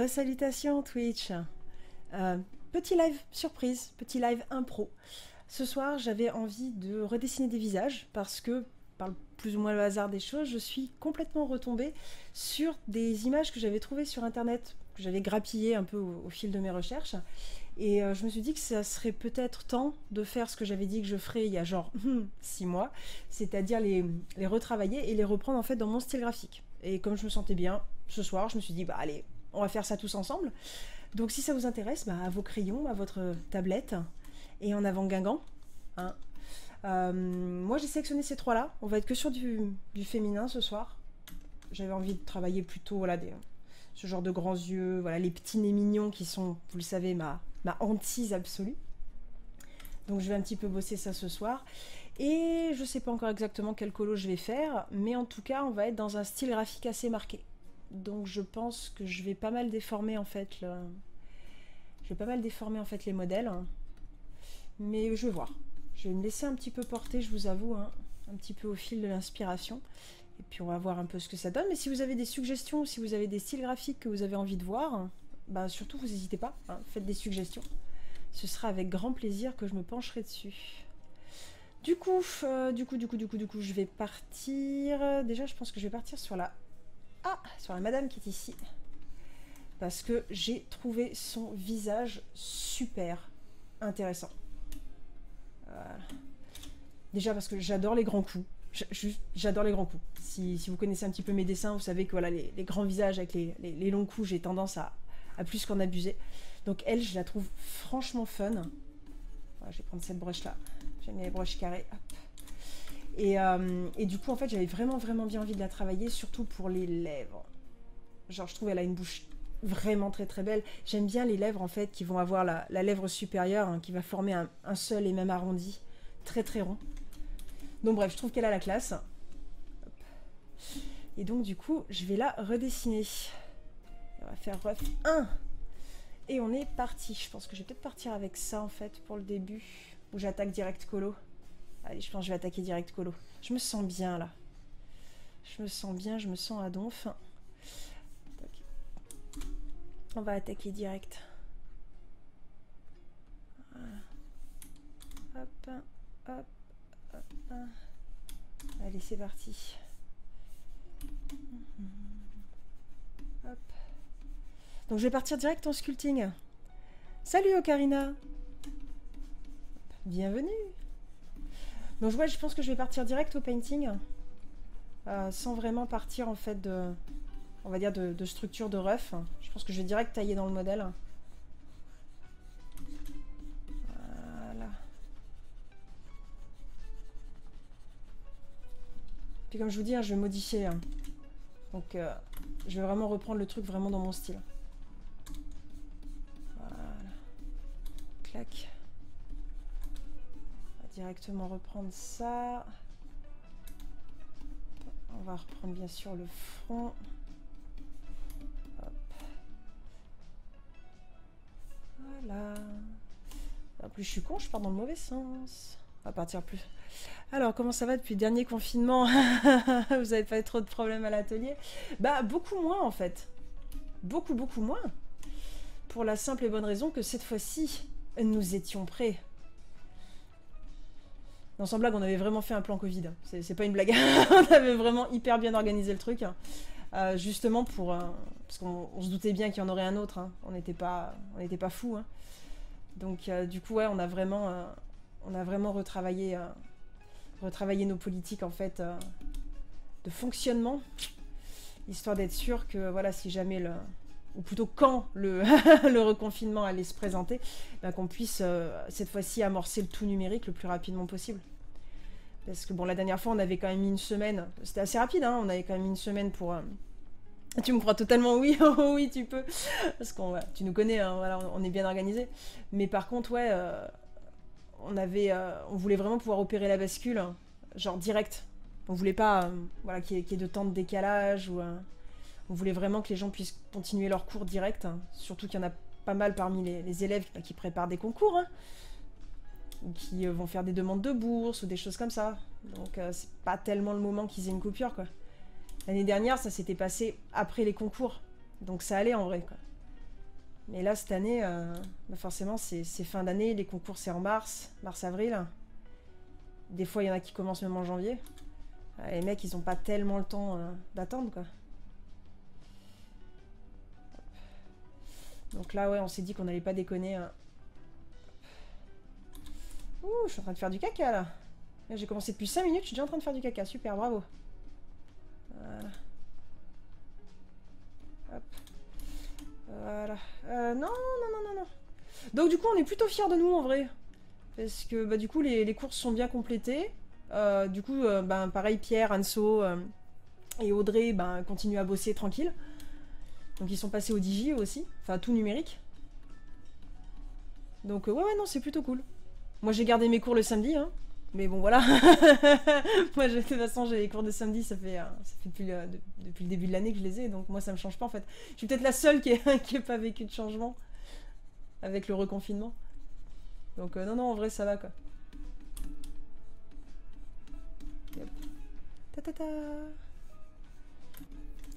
Resalutations Twitch. Petit live surprise, petit live impro. Ce soir, j'avais envie de redessiner des visages parce que, par le plus ou moins le hasard des choses, je suis complètement retombée sur des images que j'avais trouvées sur internet, que j'avais grappillées un peu au fil de mes recherches. Et je me suis dit que ça serait peut-être temps de faire ce que j'avais dit que je ferais il y a genre 6 mois, c'est-à-dire les retravailler et les reprendre en fait dans mon style graphique. Et comme je me sentais bien ce soir, je me suis dit bah allez, on va faire ça tous ensemble. Donc si ça vous intéresse, bah, à vos crayons, à votre tablette, et en avant Guingamp. Hein. Moi j'ai sélectionné ces trois-là, on va être que sur du féminin ce soir. J'avais envie de travailler plutôt voilà, ce genre de grands yeux, voilà, les petits nez mignons qui sont, vous le savez, ma hantise absolue. Donc je vais un petit peu bosser ça ce soir. Et je sais pas encore exactement quel colo je vais faire, mais en tout cas on va être dans un style graphique assez marqué. Donc je pense que je vais pas mal déformer en fait les modèles. Mais je vais voir. Je vais me laisser un petit peu porter, je vous avoue, hein, un petit peu au fil de l'inspiration. Et puis on va voir un peu ce que ça donne. Mais si vous avez des suggestions, si vous avez des styles graphiques que vous avez envie de voir, bah surtout vous n'hésitez pas, hein, faites des suggestions. Ce sera avec grand plaisir que je me pencherai dessus. Du coup, je vais partir. Déjà, je pense que je vais partir sur la madame qui est ici. Parce que j'ai trouvé son visage super intéressant. Voilà. Déjà parce que j'adore les grands coups. J'adore les grands coups. Si vous connaissez un petit peu mes dessins, vous savez que voilà, les grands visages avec les longs coups, j'ai tendance à plus qu'en abuser. Donc elle, je la trouve franchement fun. Voilà, je vais prendre cette broche là. J'aime bien les broches carrées. Hop. Et du coup, en fait, j'avais vraiment bien envie de la travailler, surtout pour les lèvres. Genre, je trouve qu'elle a une bouche vraiment très belle. J'aime bien les lèvres, en fait, qui vont avoir la lèvre supérieure, hein, qui va former un seul et même arrondi, très rond. Donc bref, je trouve qu'elle a la classe. Hop. Et donc, du coup, je vais la redessiner. On va faire ref 1. Et on est parti. Je pense que je vais peut-être partir avec ça, en fait, pour le début. Ou j'attaque direct colo. Allez, je pense que je vais attaquer direct colo. Je me sens bien, là. Je me sens bien, je me sens à donf. On va attaquer direct. Voilà. Hop. Allez, c'est parti. Hop. Donc, je vais partir direct en sculpting. Salut, Ocarina. Bienvenue. Donc, ouais, je pense que je vais partir direct au painting. Sans vraiment partir, en fait, on va dire de structure de rough. Je pense que je vais direct tailler dans le modèle. Voilà. Puis comme je vous dis, hein, je vais modifier. Hein. Donc je vais vraiment reprendre le truc vraiment dans mon style. Voilà. Clac. On va directement reprendre ça. On va reprendre bien sûr le front. Voilà. En plus, je suis con, je pars dans le mauvais sens. On va partir plus. Alors, comment ça va depuis le dernier confinement? Vous avez pas eu trop de problèmes à l'atelier? Bah, beaucoup moins en fait. Beaucoup moins. Pour la simple et bonne raison que cette fois-ci, nous étions prêts. Non, sans blague, on avait vraiment fait un plan Covid. C'est pas une blague. On avait vraiment hyper bien organisé le truc. Justement parce qu'on se doutait bien qu'il y en aurait un autre. Hein. On n'était pas fous. Hein. Donc du coup, ouais, on a vraiment retravaillé nos politiques en fait de fonctionnement, histoire d'être sûr que voilà, si jamais ou plutôt quand le reconfinement allait se présenter, ben, qu'on puisse cette fois-ci amorcer le tout numérique le plus rapidement possible. Parce que bon, la dernière fois, on avait quand même mis une semaine. C'était assez rapide, hein, on avait quand même mis une semaine pour... Tu me crois totalement oui, oh oui, tu peux. Parce qu'on, ouais, tu nous connais, hein, voilà, on est bien organisé. Mais par contre, ouais, on voulait vraiment pouvoir opérer la bascule, hein, genre direct. On voulait pas voilà, qu'il y ait de temps de décalage. On voulait vraiment que les gens puissent continuer leur cours direct. Hein, surtout qu'il y en a pas mal parmi les élèves qui préparent des concours. Hein, ou qui vont faire des demandes de bourse ou des choses comme ça. Donc c'est pas tellement le moment qu'ils aient une coupure, quoi. L'année dernière, ça s'était passé après les concours. Donc ça allait en vrai, quoi. Mais là, cette année, bah forcément, c'est fin d'année. Les concours, c'est en mars, mars-avril. Des fois, il y en a qui commencent même en janvier. Les mecs, ils ont pas tellement le temps d'attendre, quoi. Donc là, ouais, on s'est dit qu'on n'allait pas déconner. Ouh, je suis en train de faire du caca, là. J'ai commencé depuis 5 minutes, je suis déjà en train de faire du caca. Super, bravo. Voilà. Hop. Voilà. Non, non, non, non, non. Donc du coup, on est plutôt fiers de nous, en vrai. Parce que, bah, du coup, les courses sont bien complétées. Du coup, ben, pareil, Pierre, Anso et Audrey ben, continuent à bosser tranquille. Donc ils sont passés au Digi aussi. Enfin, tout numérique. Donc ouais, ouais, non, c'est plutôt cool. Moi, j'ai gardé mes cours le samedi, hein. Mais bon, voilà. Moi, de toute façon, j'ai les cours de samedi, ça fait depuis le début de l'année que je les ai. Donc moi, ça me change pas, en fait. Je suis peut-être la seule qui ait pas vécu de changement avec le reconfinement. Donc non, non, en vrai, ça va, quoi. Yep. Ta ta ta.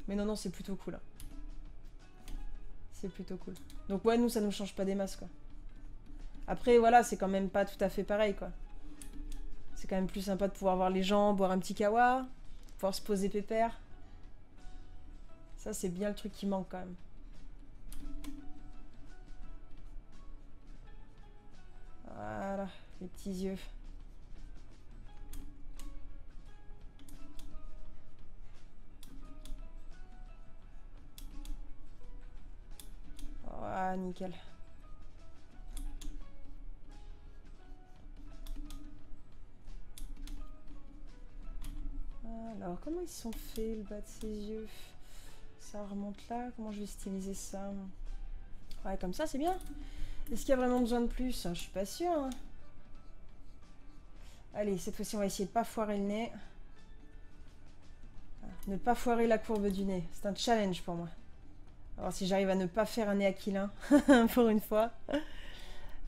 Mais non, non, c'est plutôt cool. Hein. C'est plutôt cool. Donc ouais, nous, ça nous change pas des masses, quoi. Après, voilà, c'est quand même pas tout à fait pareil, quoi. C'est quand même plus sympa de pouvoir voir les gens, boire un petit kawa, pouvoir se poser pépère. Ça, c'est bien le truc qui manque, quand même. Voilà, les petits yeux. Voilà, nickel. Alors, comment ils sont faits, le bas de ses yeux? Ça remonte là. Comment je vais styliser ça? Ouais, comme ça, c'est bien. Est-ce qu'il y a vraiment besoin de plus? Je suis pas sûre. Hein. Allez, cette fois-ci, on va essayer de pas foirer le nez. Ne pas foirer la courbe du nez. C'est un challenge pour moi. Alors, si j'arrive à ne pas faire un nez aquilin, pour une fois.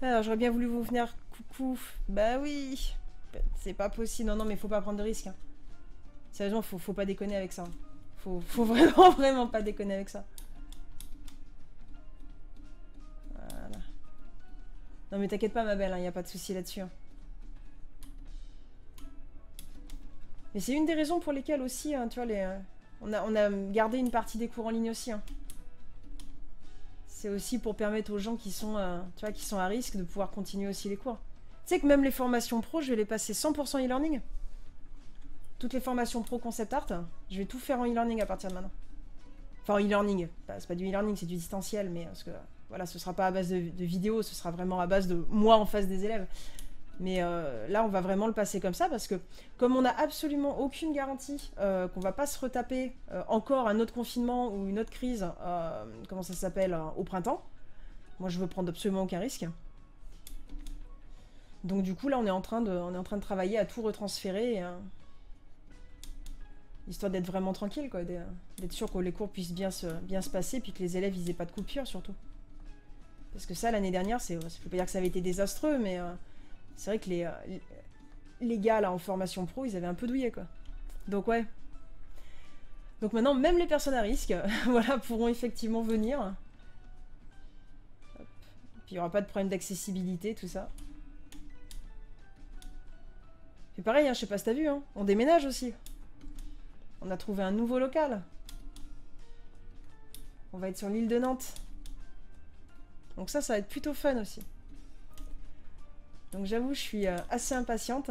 Alors, j'aurais bien voulu vous venir coucou. Bah oui. C'est pas possible. Non, non, mais faut pas prendre de risques. Hein. Sérieusement, faut pas déconner avec ça. Faut vraiment, vraiment pas déconner avec ça. Voilà. Non, mais t'inquiète pas, ma belle, hein, y a pas de souci là-dessus. Hein. Mais c'est une des raisons pour lesquelles aussi, hein, tu vois, on a gardé une partie des cours en ligne aussi. Hein. C'est aussi pour permettre aux gens qui sont, tu vois, qui sont à risque de pouvoir continuer aussi les cours. Tu sais que même les formations pro, je vais les passer 100% e-learning. Toutes les formations pro concept art, je vais tout faire en e-learning à partir de maintenant. Enfin, en e-learning. C'est pas du e-learning, c'est du distanciel, mais parce que voilà, ce sera pas à base de vidéos, ce sera vraiment à base de moi en face des élèves. Mais là, on va vraiment le passer comme ça parce que comme on n'a absolument aucune garantie qu'on va pas se retaper encore un autre confinement ou une autre crise, comment ça s'appelle, au printemps, moi je veux prendre absolument aucun risque. Donc du coup, là, on est en train de travailler à tout retransférer, histoire d'être vraiment tranquille, quoi, d'être sûr que les cours puissent bien se passer, puis que les élèves ils aient pas de coupure surtout. Parce que ça, l'année dernière, je peux pas dire que ça avait été désastreux, mais c'est vrai que les gars là en formation pro, ils avaient un peu douillé, quoi. Donc ouais. Donc maintenant, même les personnes à risque, voilà, pourront effectivement venir. Hop. Puis il n'y aura pas de problème d'accessibilité, tout ça. Et pareil, hein, je sais pas si t'as vu, hein, on déménage aussi. On a trouvé un nouveau local. On va être sur l'île de Nantes. Donc ça va être plutôt fun aussi. Donc j'avoue, je suis assez impatiente.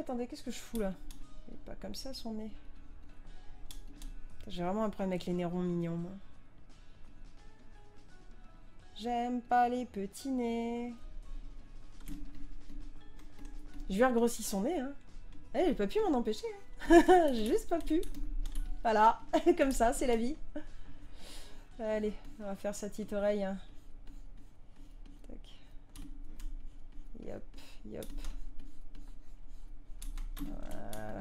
Attendez, qu'est-ce que je fous là? Il est pas comme ça son nez. J'ai vraiment un problème avec les nez ronds mignons, moi. J'aime pas les petits nez. Je lui ai regrossi son nez, hein. Eh, j'ai pas pu m'en empêcher. Hein. J'ai juste pas pu. Voilà, comme ça, c'est la vie. Allez, on va faire sa petite oreille. Hein. Tac. Yop, yop. Voilà.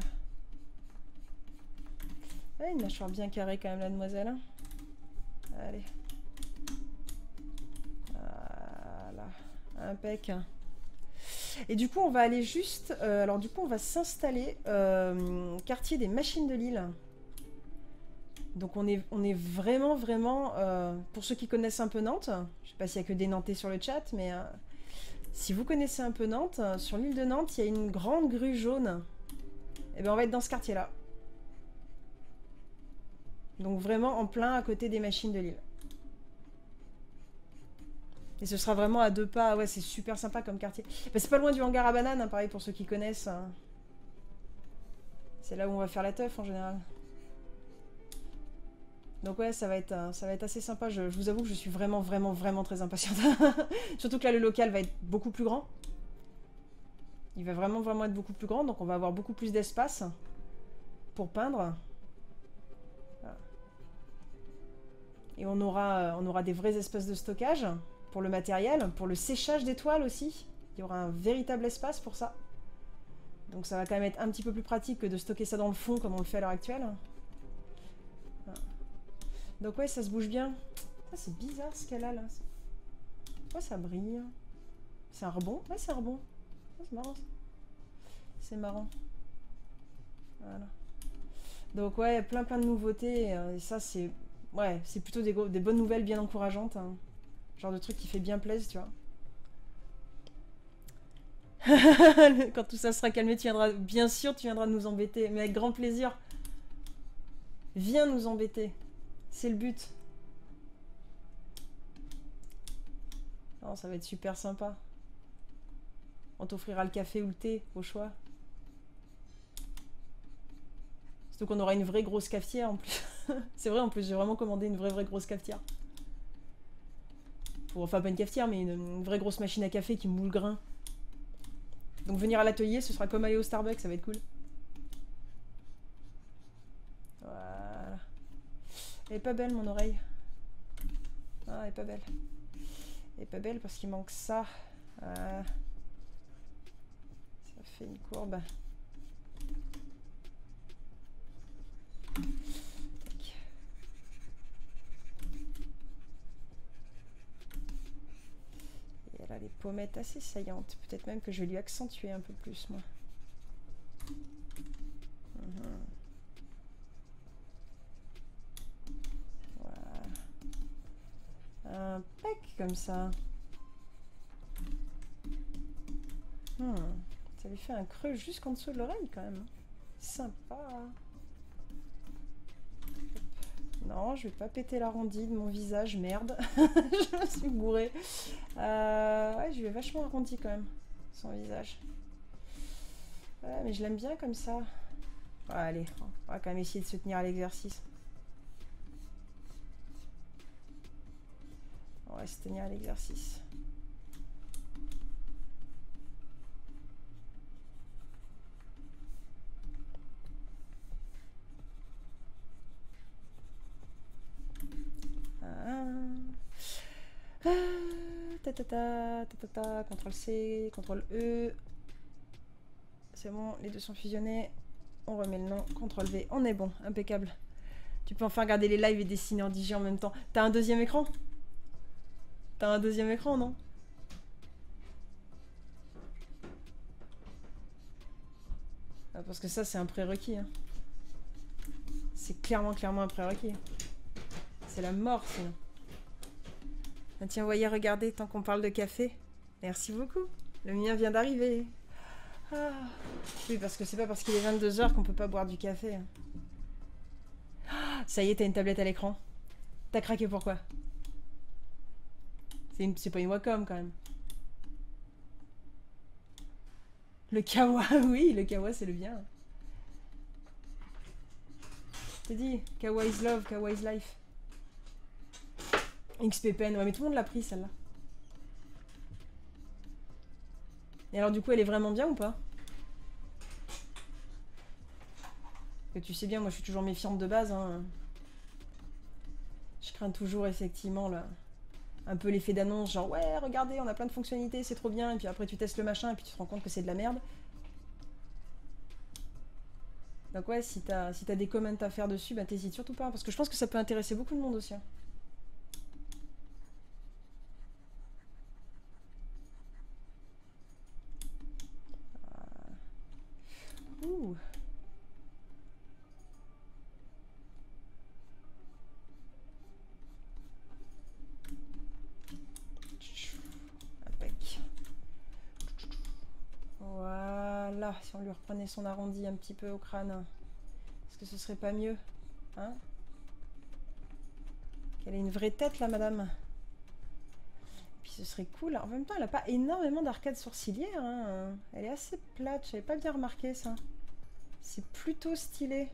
Ah, une mâchoire bien carrée quand même, la demoiselle. Hein. Allez. Voilà. Impec. Et du coup, on va aller juste... alors du coup, on va s'installer quartier des Machines de Lille. Donc on est vraiment, vraiment... pour ceux qui connaissent un peu Nantes, je sais pas s'il y a que des Nantais sur le chat, mais si vous connaissez un peu Nantes, sur l'île de Nantes, il y a une grande grue jaune. Et bien on va être dans ce quartier-là. Donc vraiment en plein à côté des machines de l'île. Et ce sera vraiment à 2 pas. Ouais, c'est super sympa comme quartier. Bah, c'est pas loin du hangar à bananes, hein, pareil pour ceux qui connaissent. C'est là où on va faire la teuf en général. Donc ouais, ça va être assez sympa. Je vous avoue que je suis vraiment, vraiment, vraiment très impatiente. Surtout que là, le local va être beaucoup plus grand. Il va vraiment, vraiment être beaucoup plus grand. Donc on va avoir beaucoup plus d'espace pour peindre. Voilà. Et on aura des vrais espaces de stockage pour le matériel, pour le séchage des toiles aussi. Il y aura un véritable espace pour ça. Donc ça va quand même être un petit peu plus pratique que de stocker ça dans le fond comme on le fait à l'heure actuelle. Voilà. Donc ouais, ça se bouge bien. Ah, c'est bizarre ce qu'elle a là. Pourquoi ça brille? C'est un rebond? Ouais, c'est un rebond. Ah, c'est marrant ça. C'est marrant. Voilà. Donc ouais, plein de nouveautés. Et ça, c'est... Ouais, c'est plutôt des bonnes nouvelles bien encourageantes. Hein. Genre de truc qui fait bien plaisir, tu vois. Quand tout ça sera calmé, tu viendras... Bien sûr, tu viendras nous embêter. Mais avec grand plaisir. Viens nous embêter. C'est le but. Non, ça va être super sympa. On t'offrira le café ou le thé, au choix. Surtout qu'on aura une vraie grosse cafetière en plus. C'est vrai, en plus, j'ai vraiment commandé une vraie grosse cafetière. Enfin, pas une cafetière, mais une vraie grosse machine à café qui moule le grain. Donc venir à l'atelier, ce sera comme aller au Starbucks, ça va être cool. Voilà. Elle est pas belle, mon oreille. Ah, elle est pas belle. Elle est pas belle parce qu'il manque ça. Ça fait une courbe. Et elle a les pommettes assez saillantes. Peut-être même que je vais lui accentuer un peu plus, moi. Voilà. Un pack comme ça. Ça lui fait un creux jusqu'en dessous de l'oreille quand même. Sympa. Non, je vais pas péter l'arrondi de mon visage, merde. Je me suis bourrée. Ouais, je lui ai vachement arrondi quand même, son visage. Ouais, mais je l'aime bien comme ça. Ouais, allez, on va quand même essayer de se tenir à l'exercice. On va se tenir à l'exercice. CTRL C, CTRL E. C'est bon, les deux sont fusionnés. On remet le nom, CTRL V. On est bon, impeccable. Tu peux enfin regarder les lives et dessiner en digi en même temps. T'as un deuxième écran? T'as un deuxième écran, non? Ah, parce que ça, c'est un prérequis. Hein. C'est clairement un prérequis. C'est la mort, sinon. Ah, tiens, voyez, regardez, tant qu'on parle de café. Merci beaucoup. Le mien vient d'arriver. Ah. Oui, parce que c'est pas parce qu'il est 22 h qu'on peut pas boire du café. Hein. Ah, ça y est, t'as une tablette à l'écran. T'as craqué pourquoi? C'est pas une Wacom, quand même. Le kawa, oui, le kawa, c'est le bien. Je t'ai dit, kawa is love, kawa is life. XP Pen, ouais, mais tout le monde l'a pris, celle-là. Et alors, du coup, elle est vraiment bien ou pas? Que tu sais bien, moi, je suis toujours méfiante de base. Hein. Je crains toujours, effectivement, là, un peu l'effet d'annonce, genre, ouais, regardez, on a plein de fonctionnalités, c'est trop bien. Et puis après, tu testes le machin, et puis tu te rends compte que c'est de la merde. Donc ouais, si t'as des comments à faire dessus, bah t'hésites surtout pas, parce que je pense que ça peut intéresser beaucoup de monde aussi. Hein. Ouh. là, si on lui reprenait son arrondi un petit peu au crâne, est-ce que ce serait pas mieux? Hein? Qu'elle ait une vraie tête, là, madame. Puis ce serait cool. En même temps, elle n'a pas énormément d'arcades sourcilières. Hein. Elle est assez plate, j'avais pas bien remarqué ça. C'est plutôt stylé.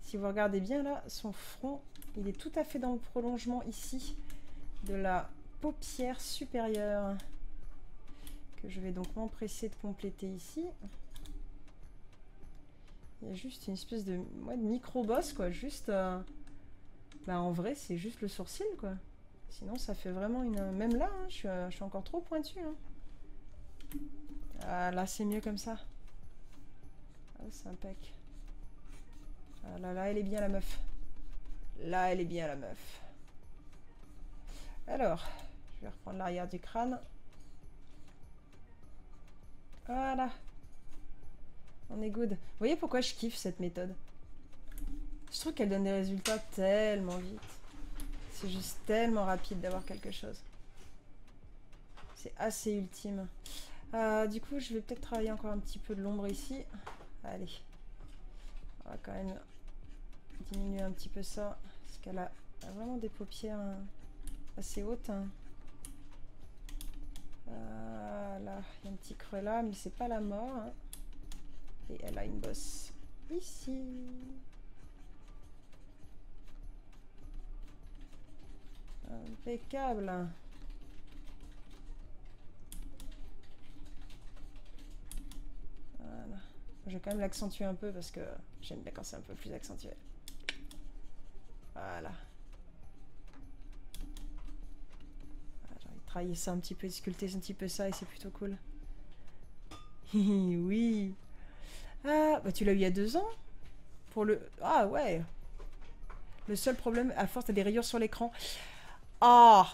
Si vous regardez bien, là, son front, il est tout à fait dans le prolongement ici de la paupière supérieure. Que je vais donc m'empresser de compléter ici. Il y a juste une espèce de, ouais, de micro-boss, quoi. Juste... Bah, en vrai, c'est juste le sourcil, quoi. Sinon, ça fait vraiment une... Même là, hein, je suis encore trop pointue. Hein. Ah, là, c'est mieux comme ça. Ah, c'est impec. Ah, là, elle est bien, la meuf. Là, elle est bien, la meuf. Alors, je vais reprendre l'arrière du crâne. Voilà. On est good. Vous voyez pourquoi je kiffe cette méthode? Je trouve qu'elle donne des résultats tellement vite. C'est juste tellement rapide d'avoir quelque chose. C'est assez ultime. Du coup, je vais peut-être travailler encore un petit peu de l'ombre ici. Allez. On va quand même diminuer un petit peu ça. Parce qu'elle a vraiment des paupières assez hautes. Hein. Là, il y a un petit creux là, mais c'est pas la mort. Hein. Et elle a une bosse ici. Impeccable. Voilà. Je vais quand même l'accentuer un peu parce que j'aime bien quand c'est un peu plus accentué. Voilà. J'ai envie de travailler ça un petit peu, de sculpter un petit peu ça et c'est plutôt cool. Oui. Ah, bah tu l'as eu il y a 2 ans pour le... Ah ouais. Le seul problème, à force, t'as des rayures sur l'écran. Ah,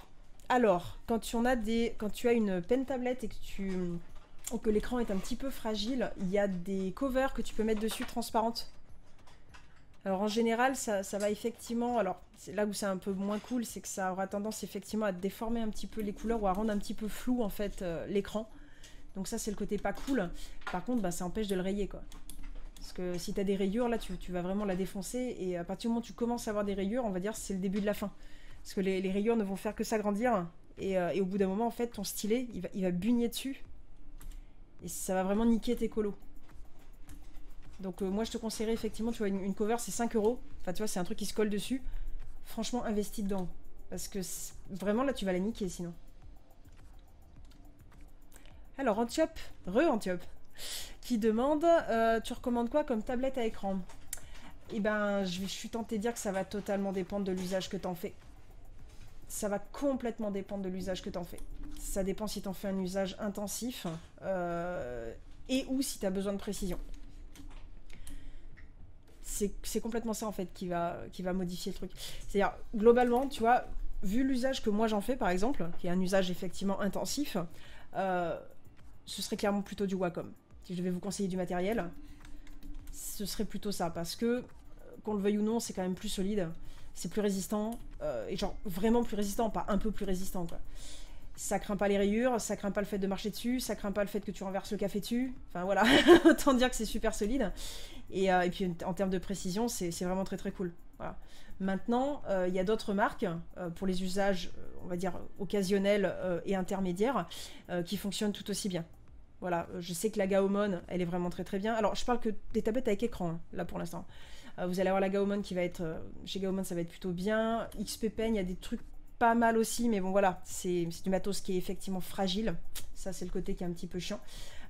alors, quand tu as une pen tablette et que l'écran est un petit peu fragile, il y a des covers que tu peux mettre dessus transparentes. Alors en général, ça va effectivement... Alors, c'est là où c'est un peu moins cool, c'est que ça aura tendance effectivement à déformer un petit peu les couleurs ou à rendre un petit peu flou en fait l'écran. Donc ça, c'est le côté pas cool. Par contre, bah, ça empêche de le rayer, quoi. Parce que si tu as des rayures, là, tu vas vraiment la défoncer. Et à partir du moment où tu commences à avoir des rayures, on va dire c'est le début de la fin. Parce que les rayures ne vont faire que s'agrandir. Et au bout d'un moment, en fait, ton stylet, il va bugner dessus. Et ça va vraiment niquer tes colos. Donc moi, je te conseillerais effectivement, tu vois, une cover, c'est 5 €. Enfin, tu vois, c'est un truc qui se colle dessus. Franchement, investis dedans. Parce que vraiment, là, tu vas la niquer, sinon. Alors, Antiope, Antiope, qui demande, tu recommandes quoi comme tablette à écran? Eh ben, je suis tentée de dire que ça va totalement dépendre de l'usage que t'en fais. Ça va complètement dépendre de l'usage que t'en fais. Ça dépend si t'en fais un usage intensif et ou si t'as besoin de précision. C'est complètement ça en fait qui va modifier le truc. C'est-à-dire, globalement, tu vois, vu l'usage que moi j'en fais par exemple, qui est un usage effectivement intensif, ce serait clairement plutôt du Wacom. Si je devais vous conseiller du matériel, ce serait plutôt ça, parce que, qu'on le veuille ou non, c'est quand même plus solide, c'est plus résistant, et genre vraiment plus résistant, pas un peu plus résistant, quoi. Ça craint pas les rayures, ça craint pas le fait de marcher dessus, ça craint pas le fait que tu renverses le café dessus, enfin voilà, autant dire que c'est super solide, et puis en termes de précision, c'est vraiment très très cool. Voilà. Maintenant, il y a d'autres marques, pour les usages, on va dire, occasionnels et intermédiaires, qui fonctionnent tout aussi bien. Voilà, je sais que la Gaomon, elle est vraiment très très bien. Alors, je parle que des tablettes avec écran, hein, là pour l'instant. Vous allez avoir la Gaomon qui va être... chez Gaomon, ça va être plutôt bien. XP Pen, il y a des trucs pas mal aussi, mais bon voilà, c'est du matos qui est effectivement fragile. Ça, c'est le côté qui est un petit peu chiant.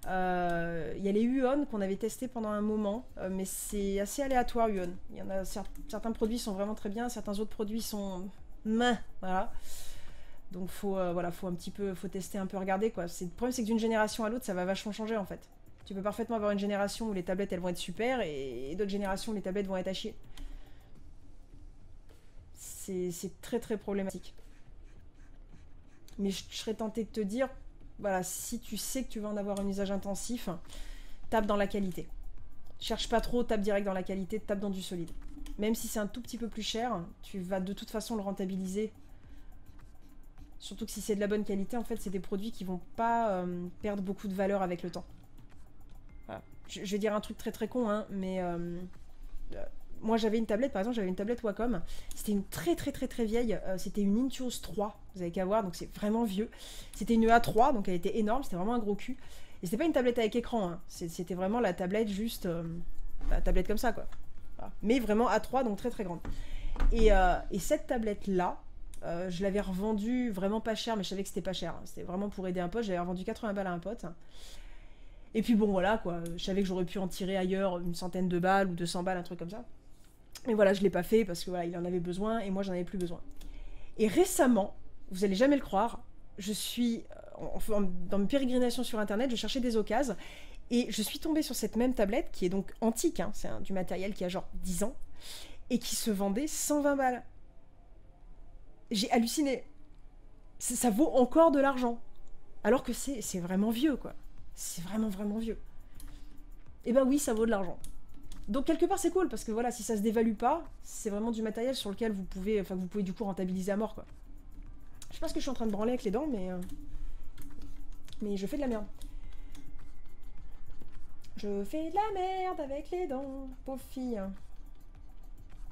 Il y a les Huon qu'on avait testé pendant un moment, mais c'est assez aléatoire, Huon. Il y en a certains produits sont vraiment très bien, certains autres produits sont... voilà. Donc voilà, faut tester un peu, regarder quoi. Le problème c'est que d'une génération à l'autre, ça va vachement changer en fait. Tu peux parfaitement avoir une génération où les tablettes elles vont être super et d'autres générations où les tablettes vont être à chier. C'est très très problématique. Mais je serais tentée de te dire, voilà, si tu sais que tu vas en avoir un usage intensif, tape dans la qualité. Cherche pas trop, tape direct dans la qualité, tape dans du solide. Même si c'est un tout petit peu plus cher, tu vas de toute façon le rentabiliser. Surtout que si c'est de la bonne qualité, en fait, c'est des produits qui vont pas perdre beaucoup de valeur avec le temps. Voilà. je vais dire un truc très très con, hein, mais moi j'avais une tablette, par exemple, j'avais une tablette Wacom. C'était une très très très très vieille. C'était une Intuos 3, vous avez qu'à voir, donc c'est vraiment vieux. C'était une A3, donc elle était énorme, c'était vraiment un gros cul. Et c'était pas une tablette avec écran, hein. C'était vraiment la tablette juste... la tablette comme ça, quoi. Voilà. Mais vraiment A3, donc très très grande. Et cette tablette-là, je l'avais revendue vraiment pas cher, mais je savais que c'était pas cher. Hein. C'était vraiment pour aider un pote, j'avais revendu 80 balles à un pote. Et puis bon, voilà, quoi. Je savais que j'aurais pu en tirer ailleurs une centaine de balles ou 200 balles, un truc comme ça. Mais voilà, je l'ai pas fait parce que voilà, il en avait besoin et moi j'en avais plus besoin. Et récemment, vous allez jamais le croire, je suis dans mes pérégrinations sur internet, je cherchais des occasions et je suis tombée sur cette même tablette qui est donc antique, hein, c'est du matériel qui a genre 10 ans et qui se vendait 120 balles. J'ai halluciné. Ça vaut encore de l'argent. Alors que c'est vraiment vieux, quoi. C'est vraiment vraiment vieux. Et ben oui, ça vaut de l'argent. Donc quelque part c'est cool parce que voilà, si ça se dévalue pas, c'est vraiment du matériel sur lequel vous pouvez, enfin vous pouvez du coup rentabiliser à mort, quoi. Je sais pas ce que je suis en train de branler avec les dents, mais je fais de la merde. Je fais de la merde avec les dents, pauvre fille.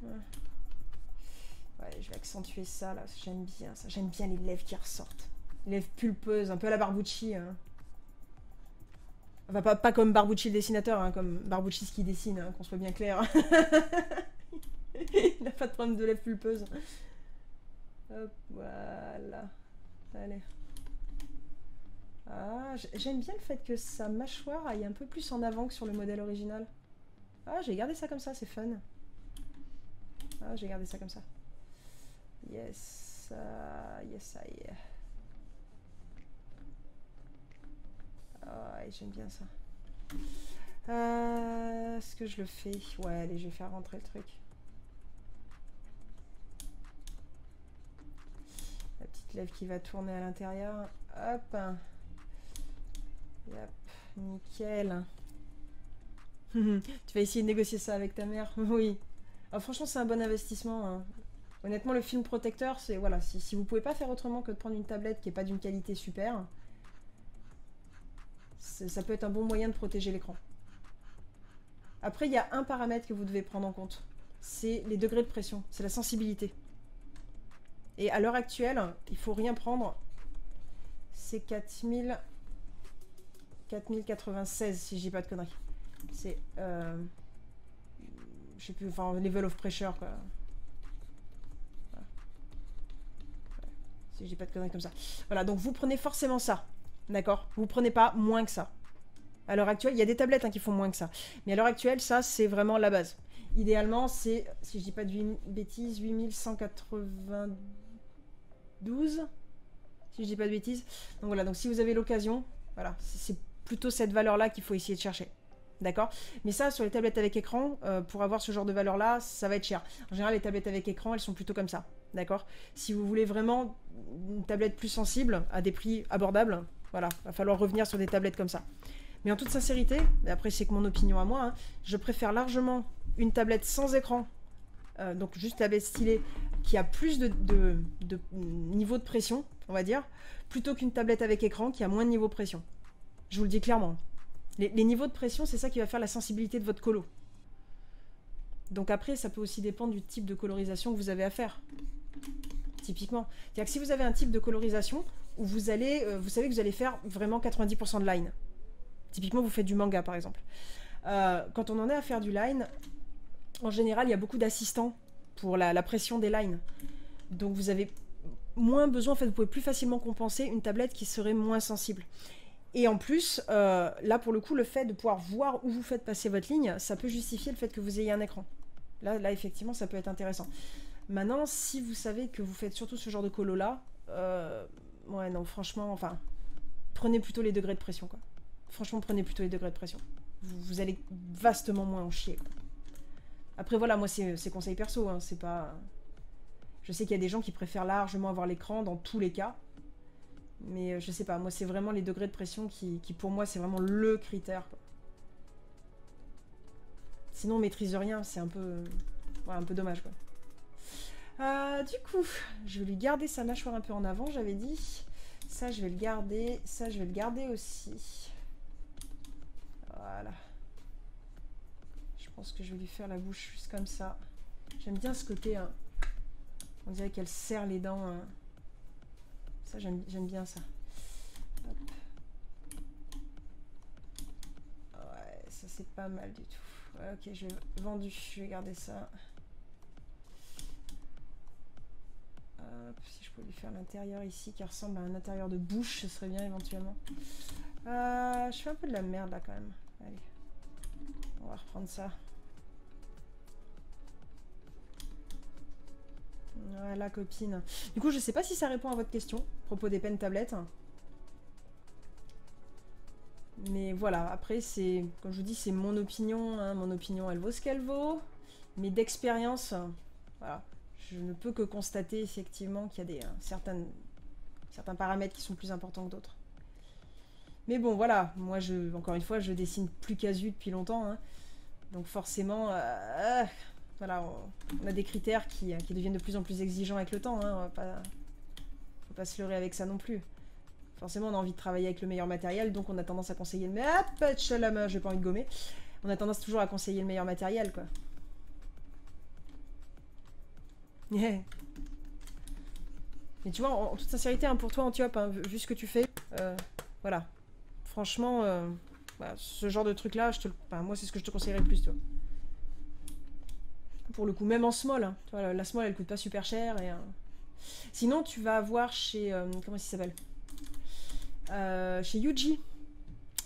Ouais, je vais accentuer ça là, j'aime bien ça. J'aime bien les lèvres qui ressortent. Les lèvres pulpeuses, un peu à la Barbucci. Hein. Enfin, pas comme Barbucci le dessinateur, hein, comme Barbucci ce qui dessine, hein, qu'on soit bien clair. Il n'a pas de problème de lèvres pulpeuses. Hop, voilà. Allez. Ah, j'aime bien le fait que sa mâchoire aille un peu plus en avant que sur le modèle original. Ah, j'ai gardé ça comme ça, c'est fun. Ah, j'ai gardé ça comme ça. Yes, yes, I. Ah, j'aime bien ça. Est-ce que je le fais? Ouais, allez, je vais faire rentrer le truc. La petite lèvre qui va tourner à l'intérieur. Hop. Yep, nickel. Tu vas essayer de négocier ça avec ta mère? Oui. Alors, franchement, c'est un bon investissement. Hein. Honnêtement, le film protecteur, c'est... Voilà, si vous pouvez pas faire autrement que de prendre une tablette qui est pas d'une qualité super, ça peut être un bon moyen de protéger l'écran. Après, il y a un paramètre que vous devez prendre en compte. C'est les degrés de pression. C'est la sensibilité. Et à l'heure actuelle, il faut rien prendre. C'est 4096, si je dis pas de conneries. C'est... je sais plus, enfin, level of pressure, quoi. Voilà. Ouais. Si je dis pas de conneries comme ça. Voilà, donc vous prenez forcément ça. D'accord? Vous prenez pas moins que ça. À l'heure actuelle, il y a des tablettes hein, qui font moins que ça. Mais à l'heure actuelle, ça, c'est vraiment la base. Idéalement, c'est, si je dis pas de bêtises, 8192. Si je dis pas de bêtises. Donc voilà, donc si vous avez l'occasion, voilà, c'est plutôt cette valeur-là qu'il faut essayer de chercher. D'accord? Mais ça, sur les tablettes avec écran, pour avoir ce genre de valeur-là, ça va être cher. En général, les tablettes avec écran, elles sont plutôt comme ça. D'accord? Si vous voulez vraiment une tablette plus sensible, à des prix abordables, voilà, va falloir revenir sur des tablettes comme ça. Mais en toute sincérité, et après c'est que mon opinion à moi, hein, je préfère largement une tablette sans écran, donc juste tablette stylée, qui a plus de niveau de pression, on va dire, plutôt qu'une tablette avec écran qui a moins de niveau de pression. Je vous le dis clairement. Les niveaux de pression, c'est ça qui va faire la sensibilité de votre colo. Donc après, ça peut aussi dépendre du type de colorisation que vous avez à faire. Typiquement. C'est-à-dire que si vous avez un type de colorisation où vous allez, vous savez que vous allez faire vraiment 90% de line. Typiquement, vous faites du manga, par exemple. Quand on en est à faire du line, en général, il y a beaucoup d'assistants pour la pression des lines. Donc, vous avez moins besoin, en fait, vous pouvez plus facilement compenser une tablette qui serait moins sensible. Et en plus, là, pour le coup, le fait de pouvoir voir où vous faites passer votre ligne, ça peut justifier le fait que vous ayez un écran. Là effectivement, ça peut être intéressant. Maintenant, si vous savez que vous faites surtout ce genre de colo-là, ouais, non, franchement, enfin, prenez plutôt les degrés de pression, quoi. Franchement, prenez plutôt les degrés de pression. Vous allez vastement moins en chier, quoi. Après, voilà, moi, c'est conseil perso, hein, c'est pas... Je sais qu'il y a des gens qui préfèrent largement avoir l'écran dans tous les cas. Mais je sais pas, moi, c'est vraiment les degrés de pression qui pour moi, c'est vraiment le critère, quoi. Sinon, on maîtrise rien, c'est un peu... Ouais, un peu dommage, quoi. Du coup, je vais lui garder sa mâchoire un peu en avant, j'avais dit. Ça, je vais le garder. Ça, je vais le garder aussi. Voilà. pense que je vais lui faire la bouche juste comme ça. J'aime bien ce côté, hein. On dirait qu'elle serre les dents. Hein. Ça, j'aime bien ça. Hop. Ouais, ça c'est pas mal du tout. Ouais, ok, je vais vendu, je vais garder ça. Hop, si je peux lui faire l'intérieur ici qui ressemble à un intérieur de bouche, ce serait bien éventuellement. Je fais un peu de la merde là quand même. Allez, on va reprendre ça. Voilà, copine. Du coup, je sais pas si ça répond à votre question à propos des peines tablettes. Mais voilà, après, c'est, comme je vous dis, c'est mon opinion. Hein. Mon opinion, elle vaut ce qu'elle vaut. Mais d'expérience, voilà, je ne peux que constater effectivement qu'il y a des certains paramètres qui sont plus importants que d'autres. Mais bon, voilà, moi, encore une fois, je dessine plus casu depuis longtemps. Hein. Donc forcément, voilà, on a des critères qui deviennent de plus en plus exigeants avec le temps. Hein, faut pas se leurrer avec ça non plus. Forcément, on a envie de travailler avec le meilleur matériel, donc on a tendance à conseiller le meilleur. Hop, la main, j'ai pas envie de gommer. On a tendance toujours à conseiller le meilleur matériel, quoi. Yeah. Mais tu vois, en toute sincérité, hein, pour toi, Antiope, hein, vu ce que tu fais, voilà. Franchement, voilà, ce genre de truc-là, moi, c'est ce que je te conseillerais le plus, tu vois. Pour le coup, même en small, hein, tu vois, la small, elle coûte pas super cher. Et, sinon, tu vas avoir chez... comment ça s'appelle chez Yuji.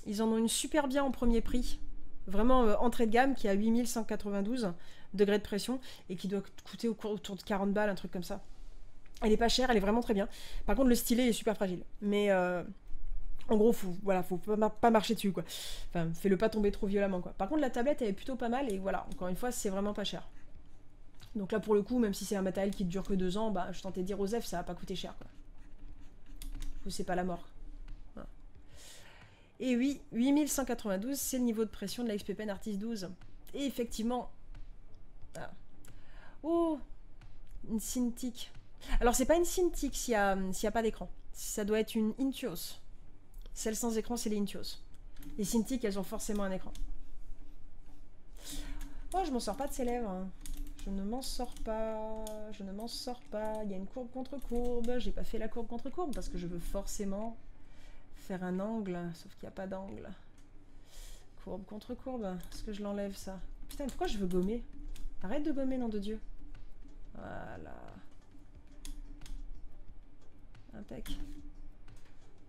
Ils en ont une super bien en premier prix. Vraiment entrée de gamme qui a 8192 degrés de pression et qui doit coûter autour de 40 balles, un truc comme ça. Elle est pas chère, elle est vraiment très bien. Par contre, le stylet est super fragile. Mais en gros, faut pas marcher dessus, quoi. Enfin, fais-le pas tomber trop violemment, quoi. Par contre, la tablette, elle est plutôt pas mal et voilà, encore une fois, c'est vraiment pas cher. Donc là, pour le coup, même si c'est un matériel qui ne dure que 2 ans, bah, je tentais de dire aux F, ça va pas coûter cher, quoi. Ou c'est pas la mort. Voilà. Et oui, 8192, c'est le niveau de pression de la XP Pen Artist 12. Et effectivement... Voilà. Oh, une Cintiq. Alors, c'est pas une Cintiq s'il y a pas d'écran. Ça doit être une Intuos. Celles sans écran, c'est les Intuos. Les Cintiq, elles ont forcément un écran. Oh, je m'en sors pas de ces lèvres. Hein. Je ne m'en sors pas. Je ne m'en sors pas. Il y a une courbe contre courbe. J'ai pas fait la courbe contre courbe parce que je veux forcément faire un angle. Sauf qu'il n'y a pas d'angle. Courbe contre courbe. Est-ce que je l'enlève, ça? Putain, pourquoi je veux gommer? Arrête de gommer, nom de Dieu. Voilà. Impec.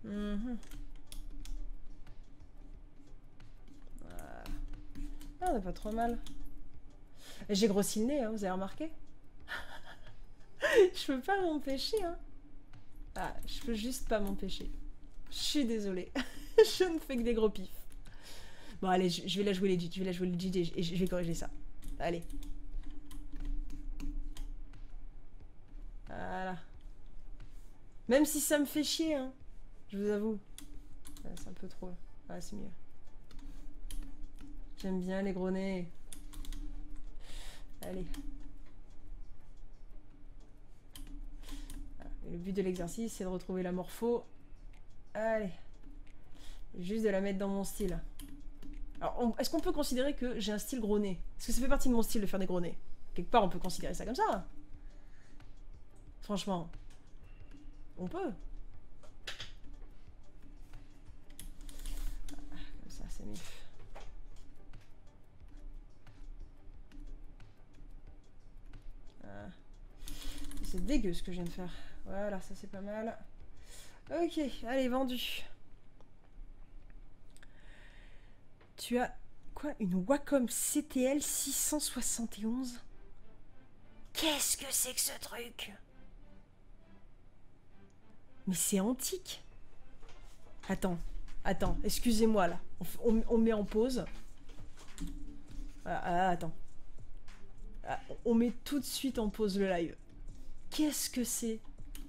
Voilà. Ah, on n'a pas trop mal. J'ai grossi le nez, hein, vous avez remarqué? Je peux pas m'empêcher, hein. Ah, je peux juste pas m'empêcher. Je suis désolée. Je ne fais que des gros pifs. Bon, allez, je vais la jouer legit. Je vais la jouer legit et je vais corriger ça. Allez. Voilà. Même si ça me fait chier, hein. Je vous avoue. Ouais, c'est un peu trop. Ouais, c'est mieux. J'aime bien les gros nez. Allez. Voilà. Et le but de l'exercice, c'est de retrouver la morpho. Allez. Juste de la mettre dans mon style. Alors, est-ce qu'on peut considérer que j'ai un style gros nez? Est-ce que ça fait partie de mon style de faire des gros nez? Quelque part, on peut considérer ça comme ça. Franchement. On peut. Comme ça, c'est mieux. C'est dégueu ce que je viens de faire. Voilà, ça c'est pas mal. Ok, allez, vendu. Tu as quoi? Une Wacom CTL 671? Qu'est-ce que c'est que ce truc? Mais c'est antique. Attends, excusez-moi là. On met en pause. Attends. On met tout de suite en pause le live. Qu'est-ce que c'est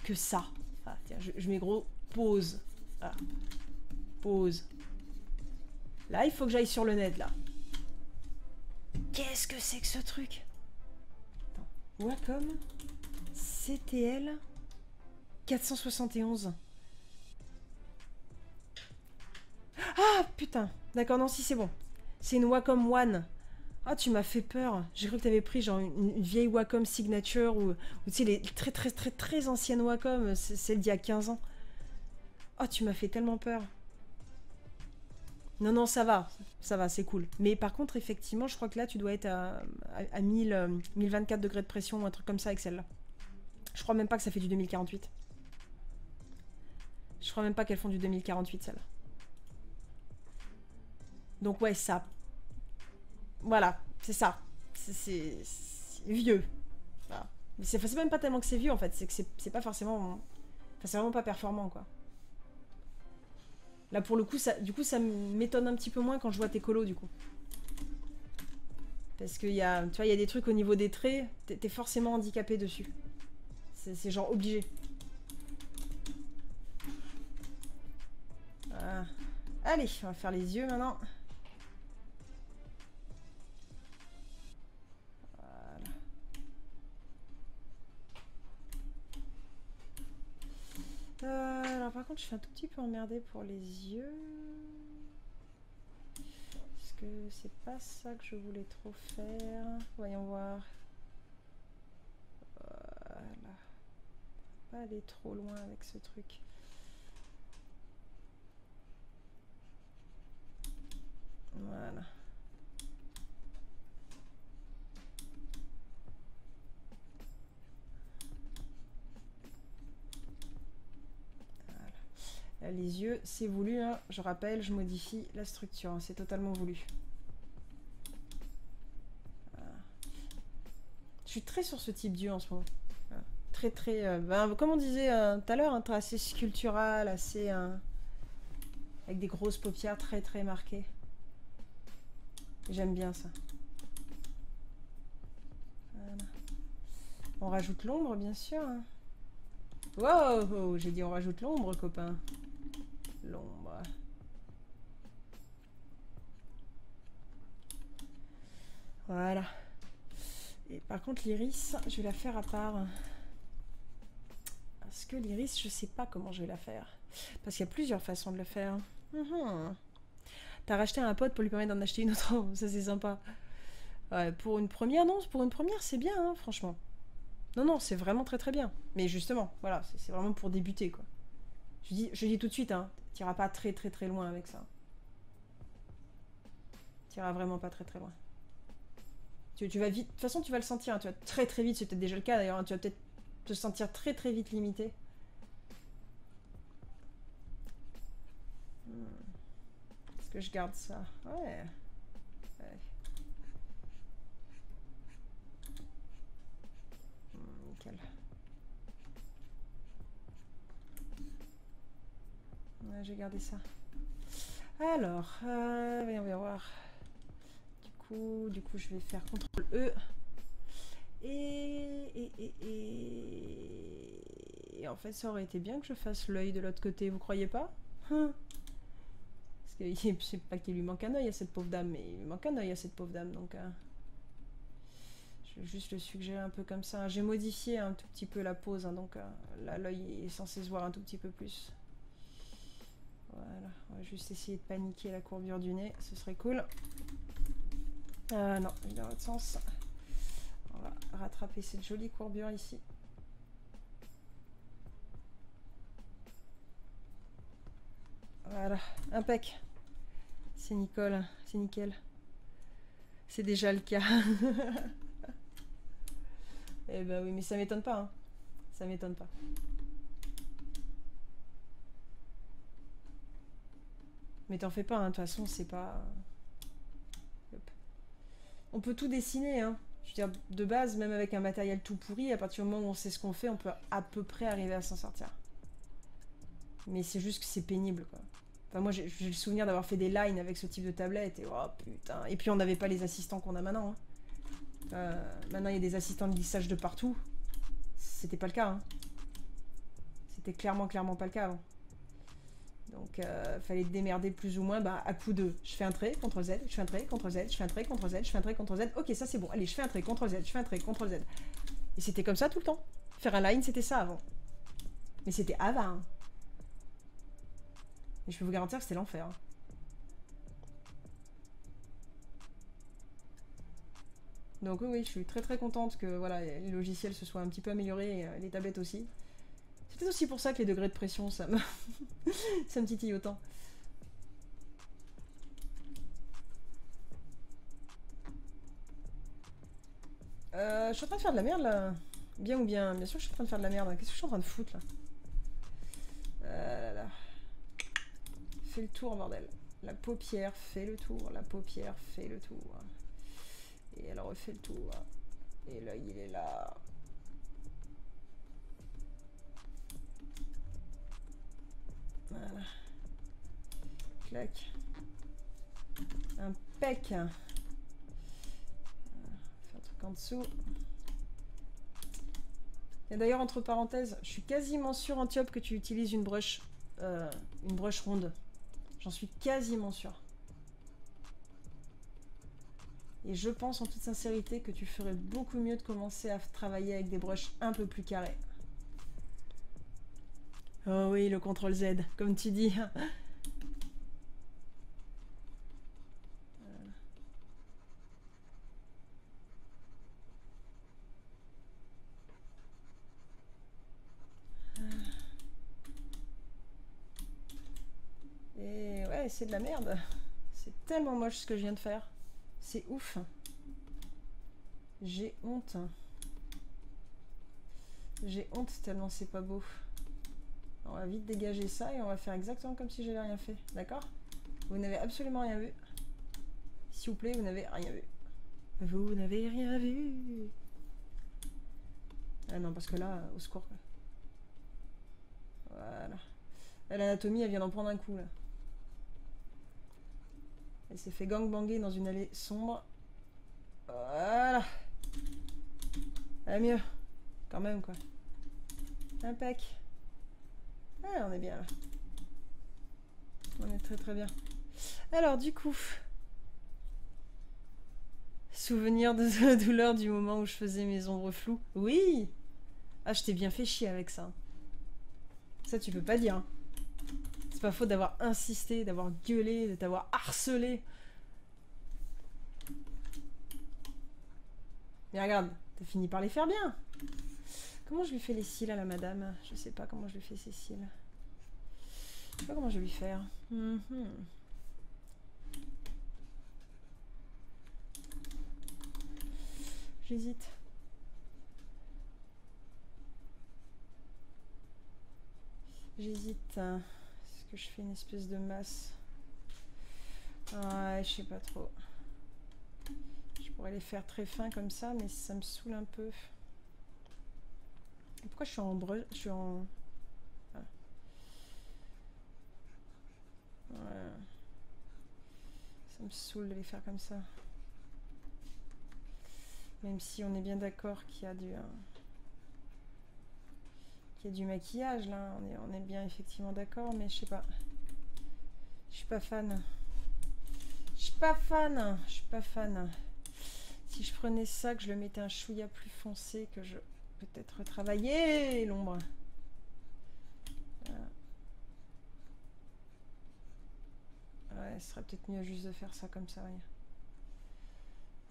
que ça? Tiens, je mets gros pause. Voilà. Pause. Là, il faut que j'aille sur le net, là. Qu'est-ce que c'est que ce truc? Attends. Wacom CTL 471. Ah, putain. D'accord, non, si, c'est bon. C'est une Wacom One. Ah, tu m'as fait peur. J'ai cru que t'avais pris genre une vieille Wacom Signature ou tu sais, les très très très très anciennes Wacom, celle d'il y a 15 ans. Oh, tu m'as fait tellement peur. Non, non, ça va, c'est cool. Mais par contre, effectivement, je crois que là, tu dois être à 1000, 1024 degrés de pression ou un truc comme ça avec celle-là. Je crois même pas que ça fait du 2048. Je crois même pas qu'elles font du 2048, celle-là. Donc ouais, ça. Voilà, c'est ça. C'est vieux. Voilà. Mais c'est même pas tellement que c'est vieux, en fait. C'est que c'est pas forcément... Enfin, c'est vraiment pas performant, quoi. Là, pour le coup, du coup, ça m'étonne un petit peu moins quand je vois tes colos, du coup. Parce qu'il y a, tu vois, il y a des trucs au niveau des traits, t'es forcément handicapé dessus. C'est genre obligé. Voilà. Allez, on va faire les yeux maintenant. Voilà. Alors par contre, je suis un tout petit peu emmerdée pour les yeux. Parce que c'est pas ça que je voulais trop faire. Voyons voir. Voilà. Pas aller trop loin avec ce truc. Voilà. Là, les yeux, c'est voulu, hein. Je rappelle, je modifie la structure, hein. C'est totalement voulu. Voilà. Je suis très sur ce type d'yeux en ce moment. Voilà. Très très... ben, comme on disait tout à l'heure, hein, assez sculptural, assez... avec des grosses paupières très très marquées. J'aime bien ça. Voilà. On rajoute l'ombre, bien sûr. Hein. Wow, j'ai dit on rajoute l'ombre, copain. L'ombre. Voilà. Et par contre, l'iris, je vais la faire à part. Parce que l'iris, je sais pas comment je vais la faire. Parce qu'il y a plusieurs façons de le faire. T'as racheté un pote pour lui permettre d'en acheter une autre. Ça, c'est sympa. Ouais, pour une première, non, pour une première, c'est bien, hein, franchement. Non, non, c'est vraiment très très bien. Mais justement, voilà, c'est vraiment pour débuter, quoi. Je dis tout de suite, hein, t'iras pas très très très loin avec ça. T'iras vraiment pas très très loin. Tu vas vite, de toute façon tu vas le sentir, hein, tu vas très très vite, c'est peut-être déjà le cas d'ailleurs, hein, tu vas peut-être te sentir très très vite limité. Est-ce que je garde ça? Ouais. Nickel. Ouais, j'ai gardé ça. Alors, voyons voir. Du coup, je vais faire CTRL E. Et en fait, ça aurait été bien que je fasse l'œil de l'autre côté, vous croyez pas? Parce que je sais pas qu'il lui manque un œil à cette pauvre dame, mais il lui manque un œil à cette pauvre dame, donc... je vais juste le suggérer un peu comme ça. J'ai modifié un tout petit peu la pose, hein, donc là, l'œil est censé se voir un tout petit peu plus. Voilà, on va juste essayer de paniquer la courbure du nez, ce serait cool. Non, il est dans l'autre sens. On va rattraper cette jolie courbure ici. Voilà, impec. C'est Nicole, c'est nickel. C'est déjà le cas. Eh ben oui, mais ça m'étonne pas. Hein. Ça m'étonne pas. Mais t'en fais pas, hein. De toute façon, c'est pas... Hop. On peut tout dessiner, hein. Je veux dire, de base, même avec un matériel tout pourri, à partir du moment où on sait ce qu'on fait, on peut à peu près arriver à s'en sortir. Mais c'est juste que c'est pénible, quoi. Enfin, moi, j'ai le souvenir d'avoir fait des lines avec ce type de tablette, et oh putain. Et puis, on n'avait pas les assistants qu'on a maintenant. Hein. Maintenant, il y a des assistants de lissage de partout. C'était pas le cas. Hein. C'était clairement pas le cas avant. Donc, fallait démerder plus ou moins à coup de je fais un trait, CTRL Z, je fais un trait, CTRL Z, je fais un trait, CTRL Z, je fais un trait, CTRL Z. Ok, ça c'est bon. Allez, je fais un trait, CTRL Z, je fais un trait, CTRL Z. Et c'était comme ça tout le temps. Faire un line, c'était ça avant. Mais c'était avant. Et je peux vous garantir que c'était l'enfer. Donc oui, je suis très très contente que voilà, les logiciels se soient un petit peu améliorés, et les tablettes aussi. C'est peut-être aussi pour ça que les degrés de pression, ça me, ça me titille autant. Je suis en train de faire de la merde là. Bien ou bien. Bien sûr, je suis en train de faire de la merde. Qu'est-ce que je suis en train de foutre là? Là, là. Fais le tour, bordel. La paupière fait le tour. La paupière fait le tour. Et elle refait le tour. Et là, il est là. Voilà. Clac. Impec. Fais un truc en dessous. Et d'ailleurs, entre parenthèses, je suis quasiment sûre, Antiope, que tu utilises une brush ronde. J'en suis quasiment sûre. Et je pense en toute sincérité que tu ferais beaucoup mieux de commencer à travailler avec des brushes un peu plus carrées. Oh oui, le CTRL Z, comme tu dis. Et ouais, c'est de la merde. C'est tellement moche ce que je viens de faire. C'est ouf. J'ai honte. J'ai honte tellement c'est pas beau. On va vite dégager ça et on va faire exactement comme si j'avais rien fait. D'accord? Vous n'avez absolument rien vu. S'il vous plaît, vous n'avez rien vu. Vous n'avez rien vu. Ah non, parce que là, au secours. Voilà. L'anatomie, elle vient d'en prendre un coup, là. Elle s'est fait gangbanger dans une allée sombre. Voilà. Elle mieux. Quand même, quoi. Impec. Ah, on est bien, là. On est très très bien. Alors, du coup... Souvenir de la douleur du moment où je faisais mes ombres floues. Oui. Ah, je t'ai bien fait chier avec ça. Ça, tu peux pas dire. Hein. C'est pas faute d'avoir insisté, d'avoir gueulé, de t'avoir harcelé. Mais regarde, t'as fini par les faire bien. Comment je lui fais les cils à la madame? Je sais pas comment je lui fais ses cils. Je sais pas comment je vais lui faire. J'hésite. J'hésite. Est-ce que je fais une espèce de masse? Ouais, je sais pas trop. Je pourrais les faire très fins comme ça, mais ça me saoule un peu. Pourquoi je suis en breu? Je suis en... Ah. Ouais. Ça me saoule de les faire comme ça. Même si on est bien d'accord qu'il y a du maquillage là, on est bien effectivement d'accord, mais je sais pas. Je suis pas fan. Je suis pas fan. Je suis pas fan. Si je prenais ça, que je le mettais un chouïa plus foncé, que je peut-être retravailler l'ombre. Ouais, ce serait peut-être mieux juste de faire ça comme ça.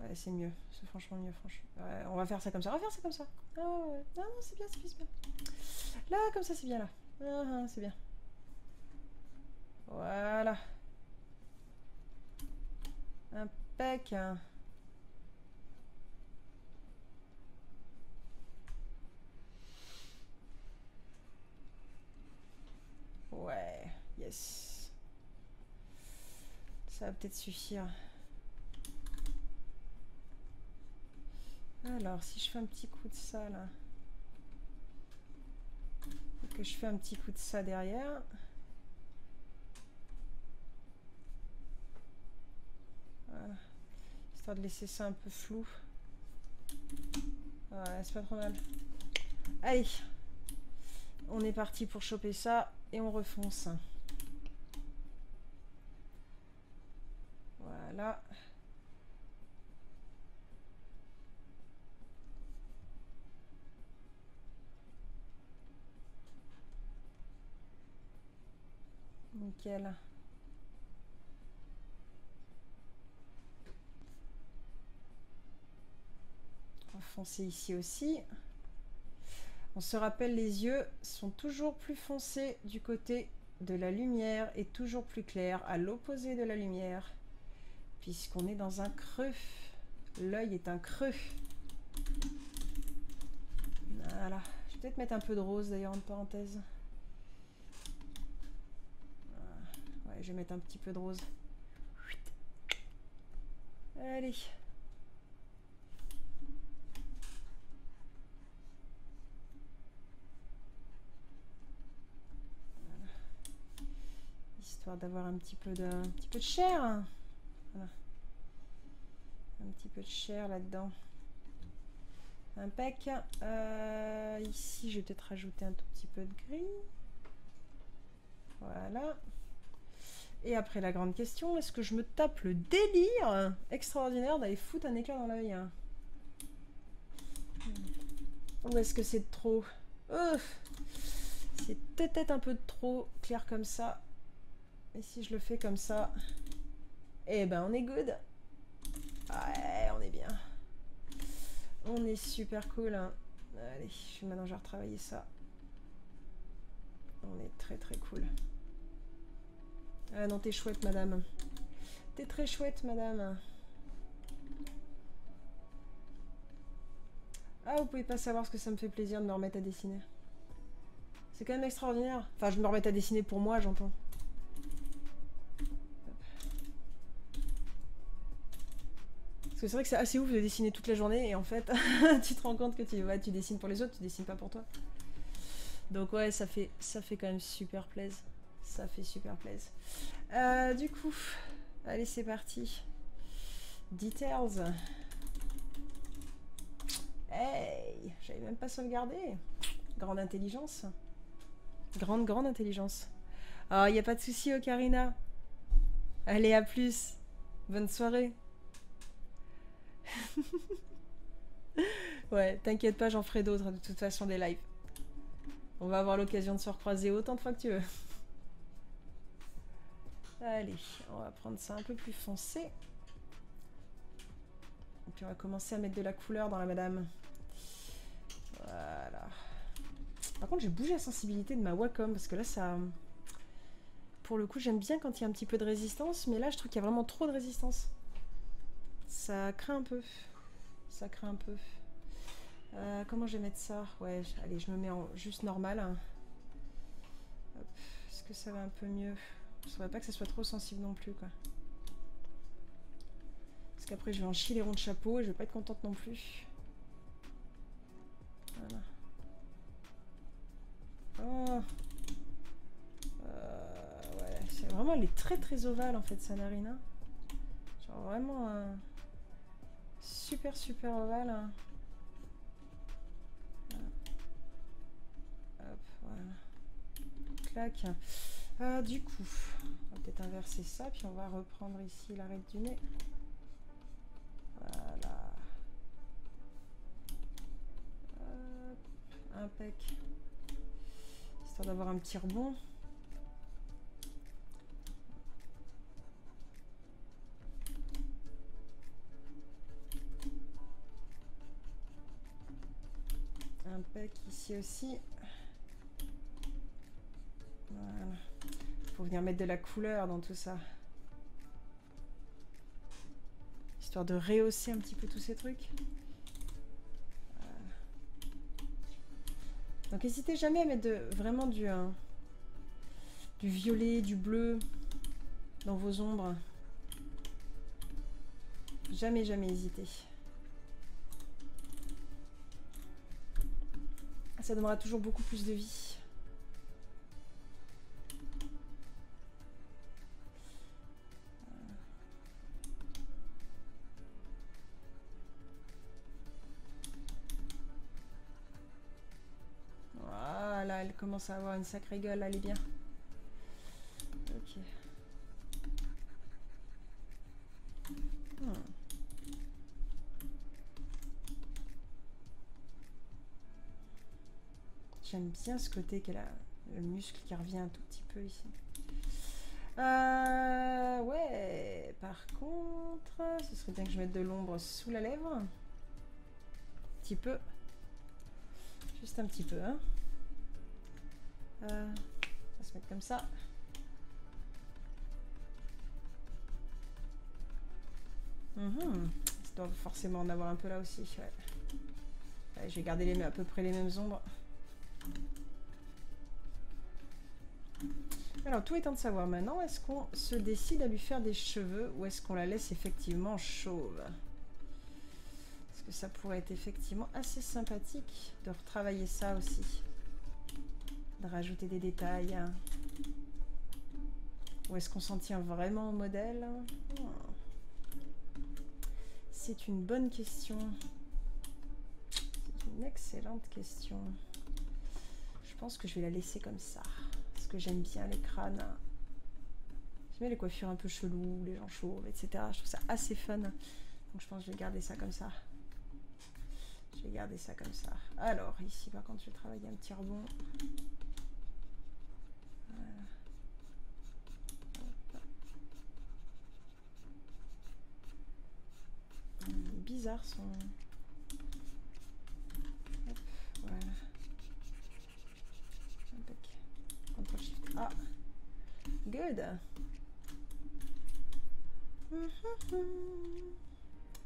Ouais, c'est mieux. C'est franchement mieux, franchement. Ouais, on va faire ça comme ça. On va faire ça comme ça. Ah ouais. Non, non, c'est bien, c'est bien, c'est bien. Là, comme ça, c'est bien là. Ah, c'est bien. Voilà. Impec. Ouais, yes. Ça va peut-être suffire. Alors, si je fais un petit coup de ça là, et que je fais un petit coup de ça derrière, voilà, histoire de laisser ça un peu flou. Ouais, c'est pas trop mal. Allez, on est parti pour choper ça et on refonce. Voilà. Nickel. va foncer ici aussi. On se rappelle, les yeux sont toujours plus foncés du côté de la lumière et toujours plus clairs à l'opposé de la lumière, puisqu'on est dans un creux. L'œil est un creux. Voilà. Je vais peut-être mettre un peu de rose d'ailleurs en parenthèse. Ouais, je vais mettre un petit peu de rose. Allez. Voilà. Histoire d'avoir un petit peu de chair. Voilà. Un petit peu de chair là-dedans. Impec. Ici, je vais peut-être rajouter un tout petit peu de gris. Voilà. Et après, la grande question, est-ce que je me tape le délire extraordinaire d'aller foutre un éclat dans l'œil? Ou est-ce que c'est trop? C'est peut-être un peu trop clair comme ça. Et si je le fais comme ça, eh ben on est good. Ouais, on est bien. On est super cool. Hein. Allez, maintenant je vais retravailler ça. On est très très cool. Ah non, t'es chouette, madame. T'es très chouette, madame. Ah, vous pouvez pas savoir ce que ça me fait plaisir de me remettre à dessiner. C'est quand même extraordinaire. Enfin, je me remets à dessiner pour moi, j'entends. Parce que c'est vrai que c'est assez ouf de dessiner toute la journée et en fait, tu te rends compte que tu dessines pour les autres, tu dessines pas pour toi. Donc ouais, ça fait quand même super plaisir. Ça fait super plaisir. Du coup, allez, c'est parti. Details. Hey, j'avais même pas sauvegardé. Grande intelligence. Grande intelligence. Ah, y a pas de souci, Ocarina. Allez, à plus. Bonne soirée. Ouais, t'inquiète pas, j'en ferai d'autres de toute façon des lives. On va avoir l'occasion de se recroiser autant de fois que tu veux. Allez, on va prendre ça un peu plus foncé. Et puis on va commencer à mettre de la couleur dans la madame. Voilà. Par contre, j'ai bougé la sensibilité de ma Wacom parce que là, ça... Pour le coup, j'aime bien quand il y a un petit peu de résistance, mais là, je trouve qu'il y a vraiment trop de résistance. Ça craint un peu. Ça craint un peu. Comment je vais mettre ça? Ouais, allez, je me mets en juste normal. Est-ce que ça va un peu mieux? Je ne voudrais pas que ça soit trop sensible non plus, quoi. Parce qu'après, je vais en chier les ronds de chapeau et je vais pas être contente non plus. Voilà. Oh. Ouais, c'est vraiment, elle est très très ovale en fait, sa narine. Hein. Genre vraiment super super ovale. Hein. Hop, voilà. Clac. Du coup, on va peut-être inverser ça, puis on va reprendre ici l'arête du nez. Voilà. Hop, impec. Histoire d'avoir un petit rebond. Impec ici aussi. Voilà. Faut venir mettre de la couleur dans tout ça. Histoire de rehausser un petit peu tous ces trucs. Voilà. Donc n'hésitez jamais à mettre vraiment du violet, du bleu dans vos ombres. Jamais, jamais hésiter. Ça donnera toujours beaucoup plus de vie. Voilà, elle commence à avoir une sacrée gueule, elle est bien. Ok. J'aime bien ce côté qu'elle a, le muscle qui revient un tout petit peu ici. Ouais, par contre, ce serait bien que je mette de l'ombre sous la lèvre. petit peu. Juste un petit peu, hein. On va se mettre comme ça. Ça doit forcément en avoir un peu là aussi. Ouais. Ouais, je vais garder à peu près les mêmes ombres. Alors, tout étant de savoir maintenant, est-ce qu'on se décide à lui faire des cheveux ou est-ce qu'on la laisse effectivement chauve? Parce que ça pourrait être effectivement assez sympathique de retravailler ça aussi. De rajouter des détails. Ou est-ce qu'on s'en tient vraiment au modèle? C'est une bonne question. C'est une excellente question. Je pense que je vais la laisser comme ça. Parce que j'aime bien les crânes. J'aime bien les coiffures un peu cheloues, les gens chauves, etc. Je trouve ça assez fun. Donc je pense que je vais garder ça comme ça. Je vais garder ça comme ça. Alors, ici par contre, je vais travailler un petit rebond. Voilà. Bizarre son... Hop, voilà. Ctrl Shift A. Good.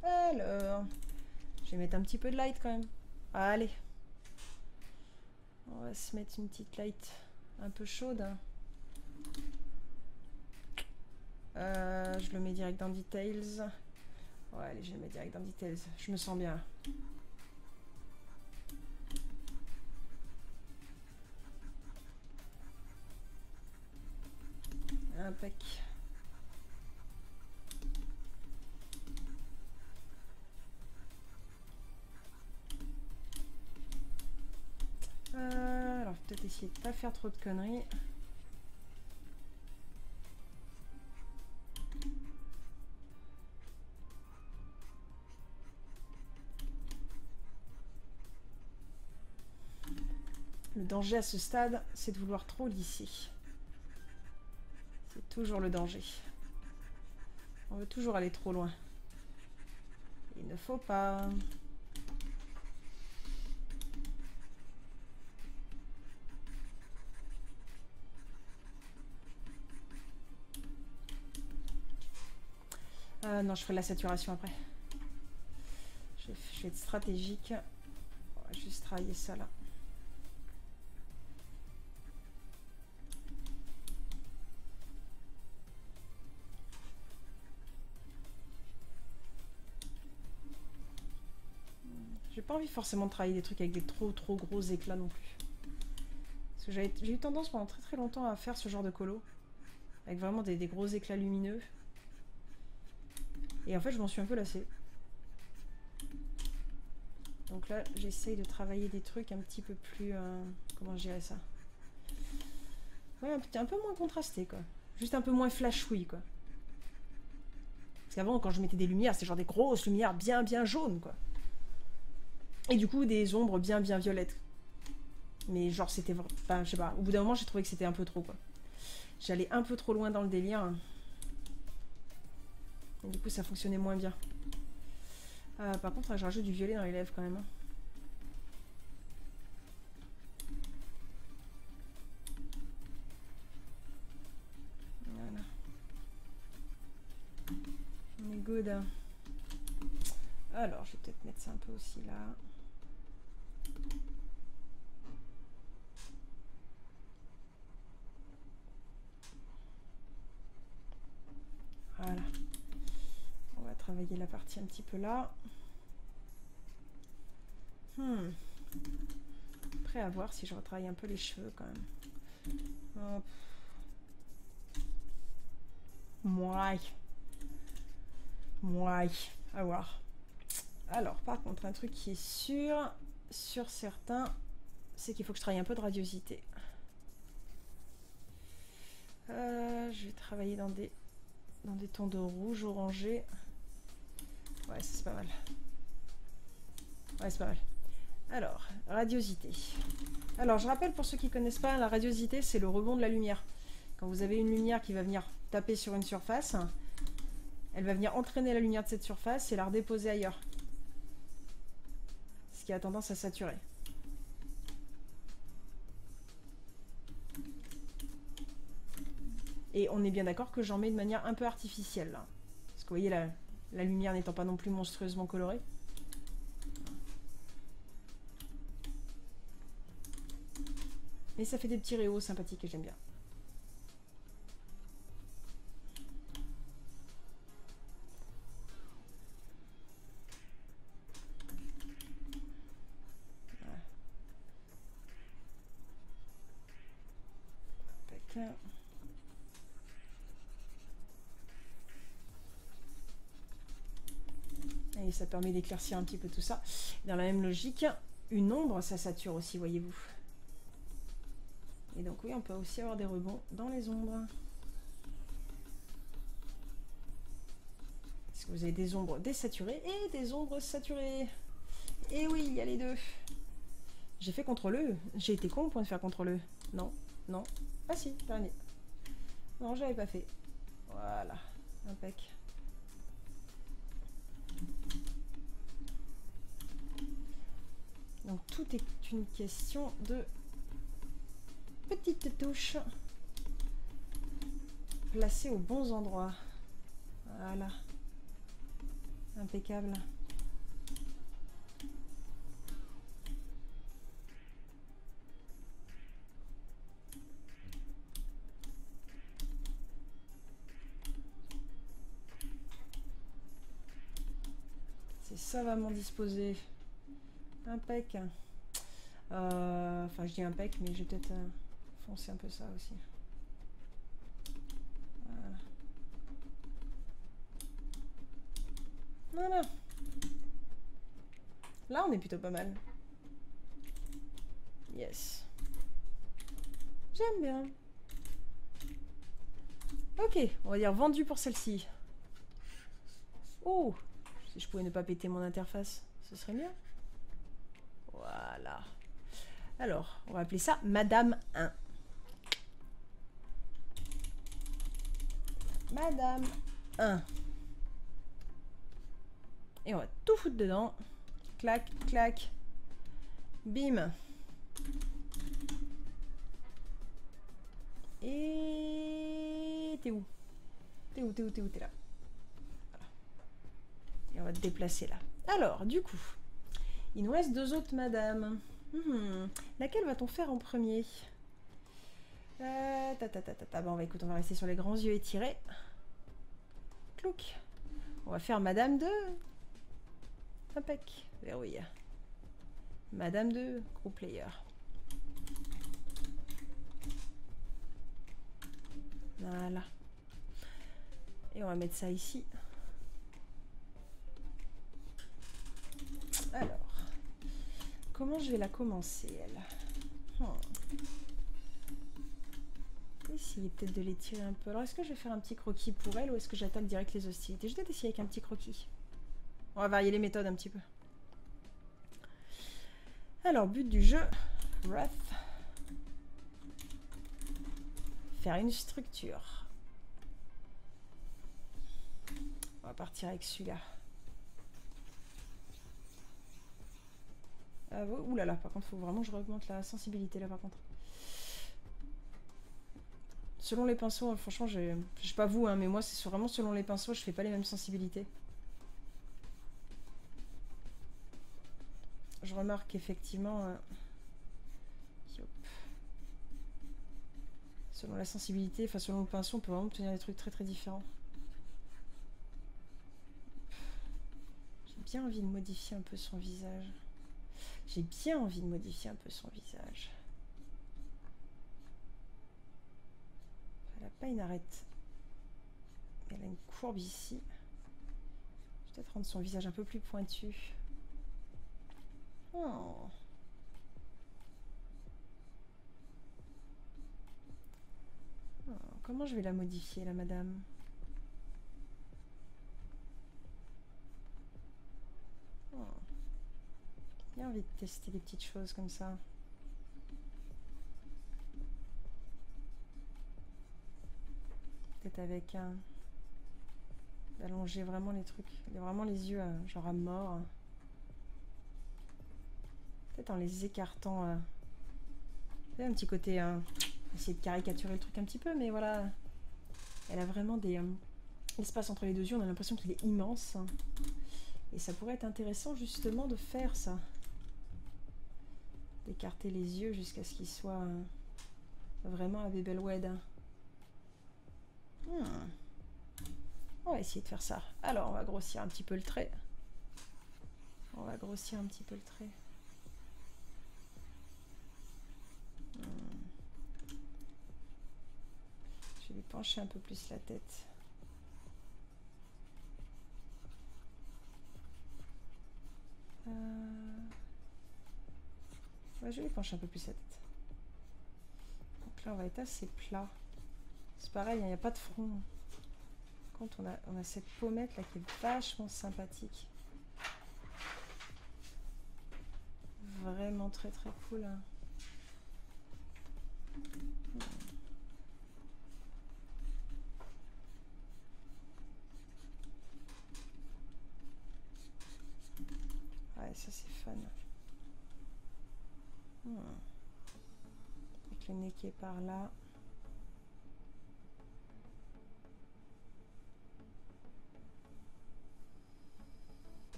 Alors, je vais mettre un petit peu de light quand même. Allez. On va se mettre une petite light un peu chaude. Je le mets direct dans Details. Ouais, allez, je le mets direct dans Details. Je me sens bien. Impec. Alors, peut-être essayer de pas faire trop de conneries. Le danger à ce stade, c'est de vouloir trop lisser. C'est toujours le danger. On veut toujours aller trop loin. Il ne faut pas. Non, je ferai de la saturation après. Je vais être stratégique. On va juste travailler ça là. J'ai pas envie forcément de travailler des trucs avec des trop gros éclats non plus. Parce que j'ai eu tendance pendant très longtemps à faire ce genre de colo. Avec vraiment des gros éclats lumineux. Et en fait, je m'en suis un peu lassée. Donc là, j'essaye de travailler des trucs un petit peu plus... comment je dirais ça? Ouais, un peu moins contrasté, quoi. Juste un peu moins flashoui, quoi. Parce qu'avant, quand je mettais des lumières, c'était genre des grosses lumières bien jaunes, quoi. Et du coup, des ombres bien violettes. Mais genre, c'était... Enfin, je sais pas. Au bout d'un moment, j'ai trouvé que c'était un peu trop, quoi. J'allais un peu trop loin dans le délire. Et du coup, ça fonctionnait moins bien. Par contre, je rajoute du violet dans les lèvres, quand même. Voilà. On est good. Alors, je vais peut-être mettre ça un peu aussi là. Voilà. On va travailler la partie un petit peu là. Prêt à voir si je retravaille un peu les cheveux quand même. Hop. Mouais. À voir. Alors, par contre, un truc qui est sûr certains, c'est qu'il faut que je travaille un peu de radiosité. Je vais travailler dans des tons de rouge orangé. Ouais, c'est pas mal. Ouais, c'est pas mal. Alors, radiosité. Alors, je rappelle pour ceux qui ne connaissent pas, la radiosité, c'est le rebond de la lumière. Quand vous avez une lumière qui va venir taper sur une surface, elle va venir entraîner la lumière de cette surface et la redéposer ailleurs. ce qui a tendance à saturer. Et on est bien d'accord que j'en mets de manière un peu artificielle là. Parce que vous voyez, la lumière n'étant pas non plus monstrueusement colorée. Et ça fait des petits réaux sympathiques et j'aime bien. Voilà. Et ça permet d'éclaircir un petit peu tout ça. Dans la même logique, une ombre, ça sature aussi, voyez-vous. Et donc oui, on peut aussi avoir des rebonds dans les ombres. Parce que vous avez des ombres désaturées et des ombres saturées. Et oui, il y a les deux. J'ai fait CTRL-E. J'ai été con au point de faire CTRL-E. Non, non. Ah si, dernier. Non, j'avais pas fait. Voilà, impec. Donc tout est une question de petites touches placées aux bons endroits. Voilà. Impeccable. C'est savamment disposé. Impec. Enfin, je dis impec, mais je vais peut-être foncer un peu ça aussi. Voilà. Voilà. Là, on est plutôt pas mal. Yes. J'aime bien. Ok, on va dire vendu pour celle-ci. Oh, si je pouvais ne pas péter mon interface, ce serait mieux. Voilà. Alors, on va appeler ça Madame 1. Madame 1. Et on va tout foutre dedans. Clac, clac. Bim. Et t'es où? T'es où? T'es où? T'es où? T'es là. Voilà. Et on va te déplacer là. Alors, du coup, il nous reste deux autres madames. Laquelle va-t-on faire en premier? Bon, écoute, on va rester sur les grands yeux étirés. Clouc. On va faire Madame de... Impec. Verrouille. Madame de gros player. Voilà. Et on va mettre ça ici. Alors, comment je vais la commencer, elle? Essayer peut-être de l'étirer un peu. Alors, est-ce que je vais faire un petit croquis pour elle ou est-ce que j'attaque direct les hostilités? Je vais peut-être essayer avec un petit croquis. On va varier les méthodes un petit peu. Alors, but du jeu, Wrath. Faire une structure. On va partir avec celui-là. Ouh là là, par contre, il faut vraiment que je augmente la sensibilité là par contre. Selon les pinceaux, franchement, je sais pas vous, hein, mais moi, c'est vraiment selon les pinceaux, je fais pas les mêmes sensibilités. Je remarque effectivement... selon la sensibilité, enfin selon le pinceau, on peut vraiment obtenir des trucs très très différents. J'ai bien envie de modifier un peu son visage. J'ai bien envie de modifier un peu son visage. Elle n'a pas une arête. Elle a une courbe ici. Je vais peut-être rendre son visage un peu plus pointu. Oh. Oh, comment je vais la modifier, la madame? Oh. J'ai envie de tester des petites choses comme ça. Peut-être avec un... d'allonger vraiment les trucs. Vraiment les yeux genre à mort. Peut-être en les écartant. Un petit côté... essayer de caricaturer le truc un petit peu, mais voilà. Elle a vraiment des... l'espace entre les deux yeux, on a l'impression qu'il est immense. Et ça pourrait être intéressant justement de faire ça. D'écarter les yeux jusqu'à ce qu'ils soient vraiment à Bebelwed. On va essayer de faire ça. Alors, on va grossir un petit peu le trait. On va grossir un petit peu le trait. Je vais lui pencher un peu plus la tête. Ouais, je vais lui pencher un peu plus la tête. Donc là, on va être assez plat. C'est pareil, il n'y a pas de front. Quand on a cette pommette là qui est vachement sympathique. Vraiment très très cool. Ouais, ça c'est fun. Avec le nez qui est par là.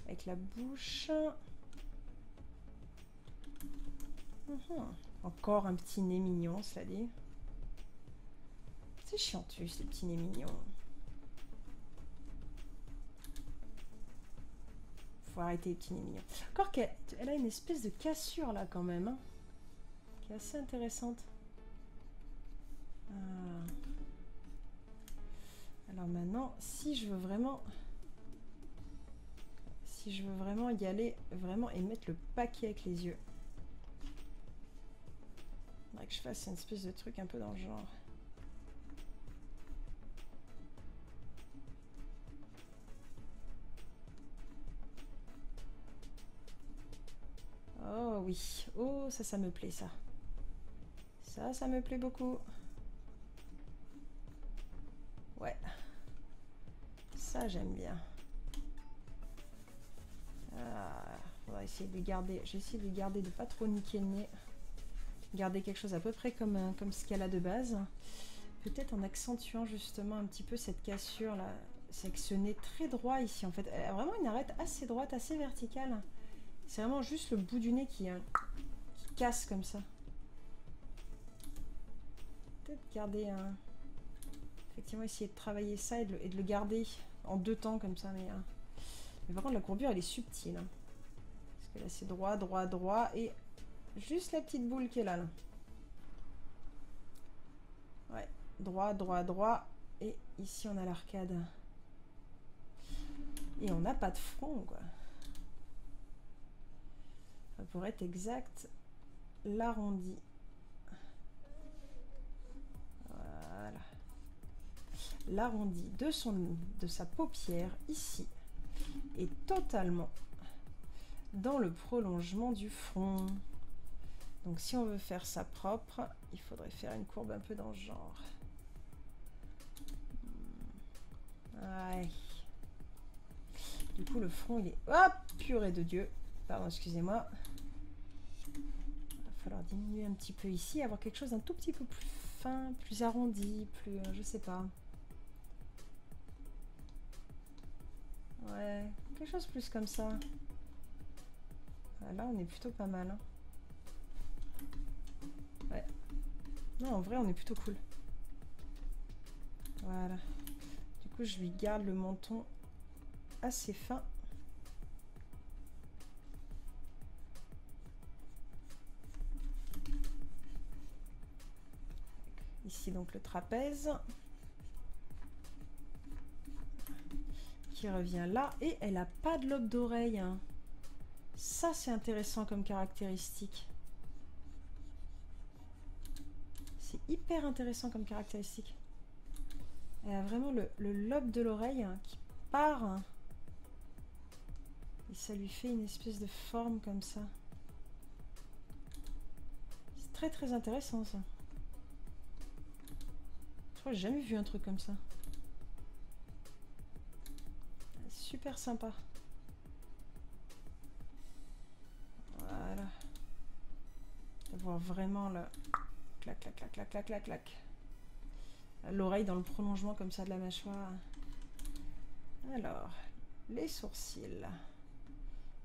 Avec la bouche. Encore un petit nez mignon, cela dit. C'est chiantu, ces petits nez mignons. Faut arrêter les petits nez mignons. Encore qu'elle a une espèce de cassure là quand même. Hein, qui est assez intéressante. Alors maintenant, si je veux vraiment y aller vraiment et mettre le paquet avec les yeux. Il faudrait que je fasse une espèce de truc un peu dans le genre. Oh oui, oh ça me plaît ça. Ça me plaît beaucoup. Ouais. Ça j'aime bien. On va essayer de lui garder. J'ai essayé de lui garder, de pas trop niquer le nez. Garder quelque chose à peu près comme ce qu'elle a de base. Peut-être en accentuant justement un petit peu cette cassure là. C'est que ce nez très droit ici en fait. Elle a vraiment une arête assez droite, assez verticale. C'est vraiment juste le bout du nez qui casse comme ça. Peut-être garder un... Effectivement, essayer de travailler ça et de le garder en deux temps comme ça. Mais par contre, la courbure, elle est subtile. Hein. Parce que là, c'est droit, droit, droit. Et juste la petite boule qui est là. Ouais, droit, droit, droit. Et ici, on a l'arcade. Et on n'a pas de front, quoi. Ça pourrait être exact. L'arrondi. Voilà. L'arrondi de sa paupière, ici, est totalement dans le prolongement du front. Donc si on veut faire ça propre, il faudrait faire une courbe un peu dans ce genre. Ouais. Du coup, le front, il est... Hop, purée de Dieu. Pardon, excusez-moi. Il va falloir diminuer un petit peu ici, avoir quelque chose d'un tout petit peu plus fin, plus arrondi, plus... je sais pas. Ouais, quelque chose plus comme ça. Là, on est plutôt pas mal. Hein. Ouais. Non, en vrai, on est plutôt cool. Voilà. Du coup, je lui garde le menton assez fin. Ici, donc, le trapèze. Qui revient là. Et elle n'a pas de lobe d'oreille. Hein. Ça, c'est intéressant comme caractéristique. C'est hyper intéressant comme caractéristique. Elle a vraiment le lobe de l'oreille hein, qui part. Hein. Et ça lui fait une espèce de forme comme ça. C'est très très intéressant ça. Je crois que j'ai jamais vu un truc comme ça. Super sympa. Voilà. voir vraiment le clac, clac, clac, clac, clac, clac, clac. L'oreille dans le prolongement comme ça de la mâchoire. Alors, les sourcils.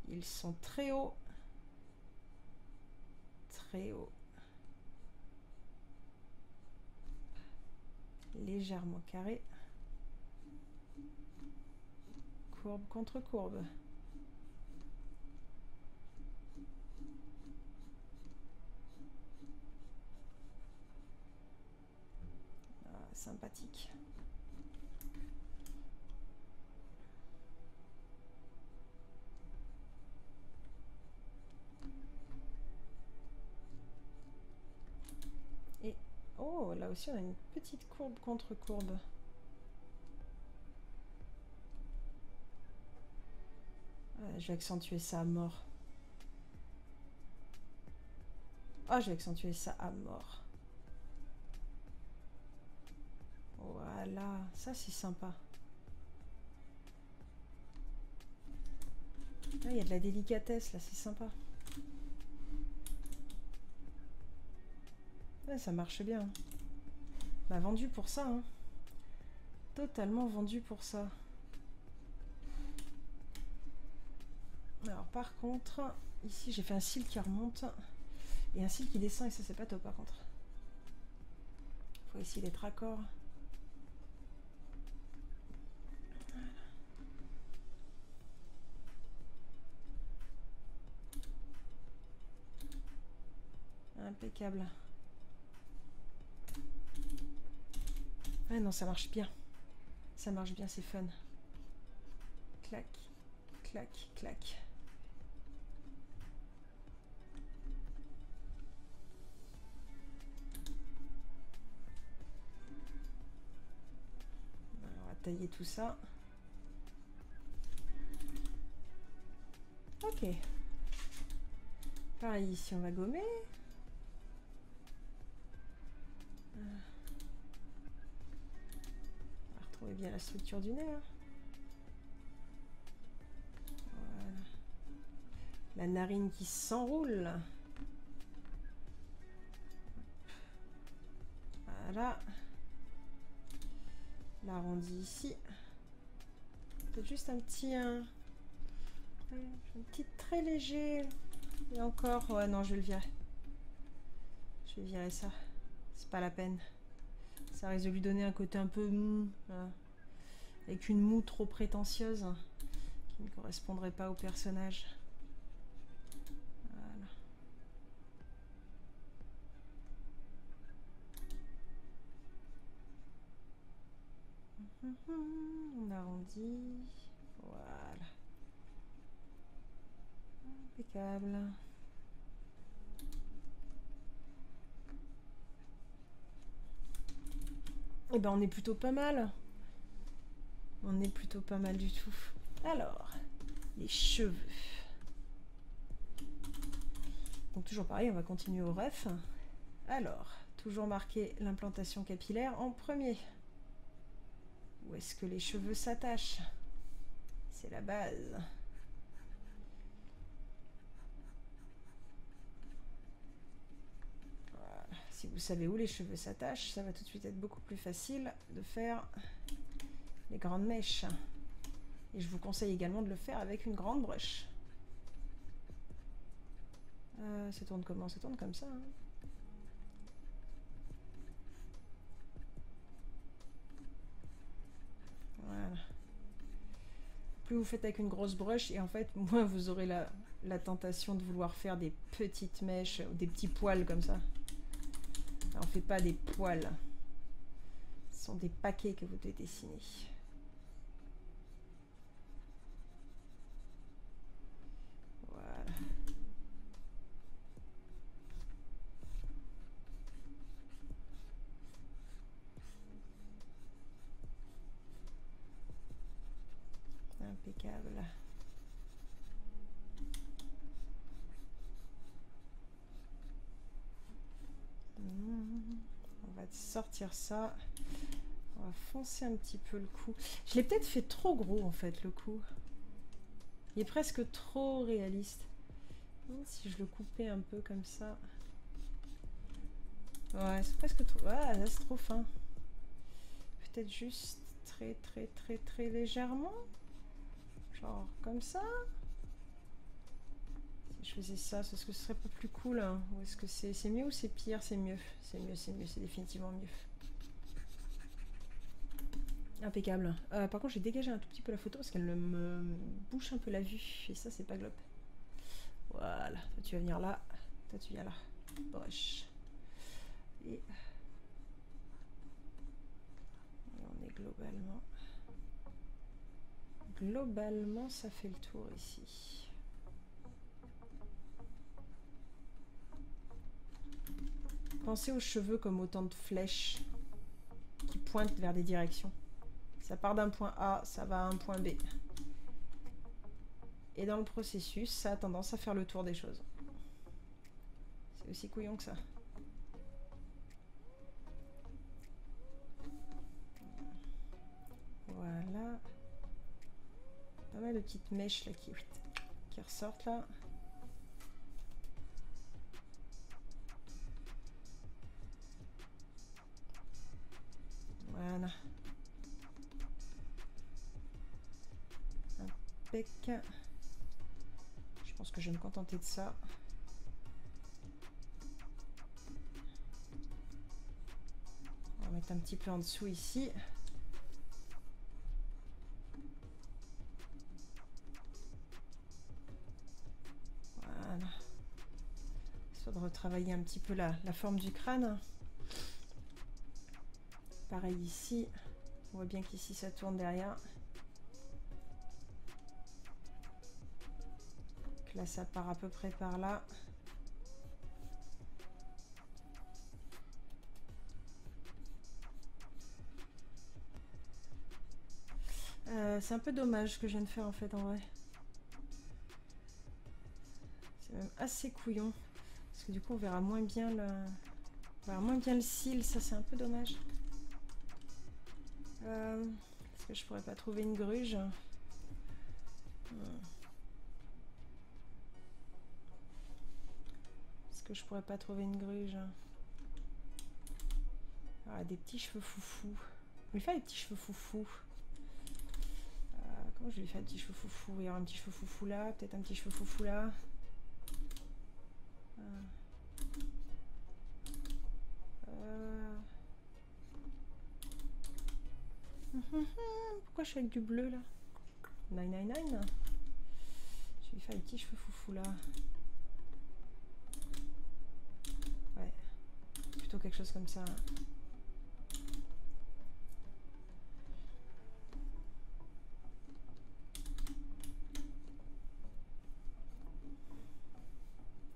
Ils sont très hauts. Très hauts. Légèrement carrés. Courbe contre courbe. Ah, sympathique. Et oh, là aussi on a une petite courbe contre courbe. Je vais accentuer ça à mort. Ah, je vais accentuer ça à mort. Voilà, ça c'est sympa. Ah, il y a de la délicatesse là, c'est sympa. Ouais, ça marche bien. Bah, vendu pour ça. Hein. Totalement vendu pour ça. Alors par contre, ici j'ai fait un cil qui remonte et un cil qui descend et ça c'est pas top par contre. Faut essayer d'être raccord. Voilà. Impeccable. Ah non, ça marche bien. Ça marche bien, c'est fun. Clac, clac, clac. On va tailler tout ça. Ok. Pareil, ici on va gommer. On va retrouver bien la structure du nez. Hein. Voilà. La narine qui s'enroule. Voilà. L'arrondi ici. Peut-être juste un petit trait léger. Et encore, ouais non, je vais le virer. Je vais virer ça. C'est pas la peine. Ça risque de lui donner un côté un peu mou. Voilà. Avec une moue trop prétentieuse. Qui ne correspondrait pas au personnage. Voilà. On arrondit. Voilà. Impeccable. Et ben on est plutôt pas mal. On est plutôt pas mal du tout. Alors, les cheveux. Donc toujours pareil, on va continuer au ref. Alors, toujours marquer l'implantation capillaire en premier. Où est-ce que les cheveux s'attachent? C'est la base. Voilà. Si vous savez où les cheveux s'attachent, ça va tout de suite être beaucoup plus facile de faire les grandes mèches. Et je vous conseille également de le faire avec une grande broche. Ça tourne comment? Ça tourne comme ça. Hein. Voilà. Plus vous faites avec une grosse broche, et en fait, moins vous aurez la tentation de vouloir faire des petites mèches, ou des petits poils comme ça. Alors, on ne fait pas des poils. Ce sont des paquets que vous devez dessiner. Voilà. Impeccable. On va sortir ça. On va foncer un petit peu le cou. Je l'ai peut-être fait trop gros en fait le cou. Il est presque trop réaliste. Si je le coupais un peu comme ça. Ouais, c'est presque trop... Ouais, là, c'est trop fin. Peut-être juste très légèrement. Genre comme ça. Si je faisais ça, est-ce que ce serait pas plus cool hein? Ou est-ce que c'est mieux ou c'est pire? C'est mieux. C'est mieux, c'est définitivement mieux. Impeccable. Par contre, j'ai dégagé un tout petit peu la photo parce qu'elle me bouche un peu la vue. Et ça, c'est pas glop. Voilà. Toi, tu vas venir là. Toi, tu viens là. Bosh. Et on est globalement... Globalement, ça fait le tour ici. Pensez aux cheveux comme autant de flèches qui pointent vers des directions. Ça part d'un point A, ça va à un point B. Et dans le processus, ça a tendance à faire le tour des choses. C'est aussi couillon que ça. Voilà. Pas mal de petites mèches là qui ressortent là. Voilà. Impec. Je pense que je vais me contenter de ça. On va mettre un petit peu en dessous ici. Voilà. Histoire de retravailler un petit peu la forme du crâne. Pareil ici. On voit bien qu'ici ça tourne derrière. Donc là ça part à peu près par là. C'est un peu dommage ce que je viens de faire en fait en vrai. C'est même assez couillon. Parce que du coup on verra moins bien le cil, ça c'est un peu dommage. Est-ce que je pourrais pas trouver une gruge? Est-ce que je pourrais pas trouver une gruge? Ah, des petits cheveux foufou. Je lui fais des petits cheveux foufou. Comment je lui fais un petit cheveu foufou? Il y aura un petit cheveu foufou là, peut-être un petit cheveu foufou là. Pourquoi je suis avec du bleu là? 999. Je lui fais un petit cheveu foufou là. Ouais. Plutôt quelque chose comme ça.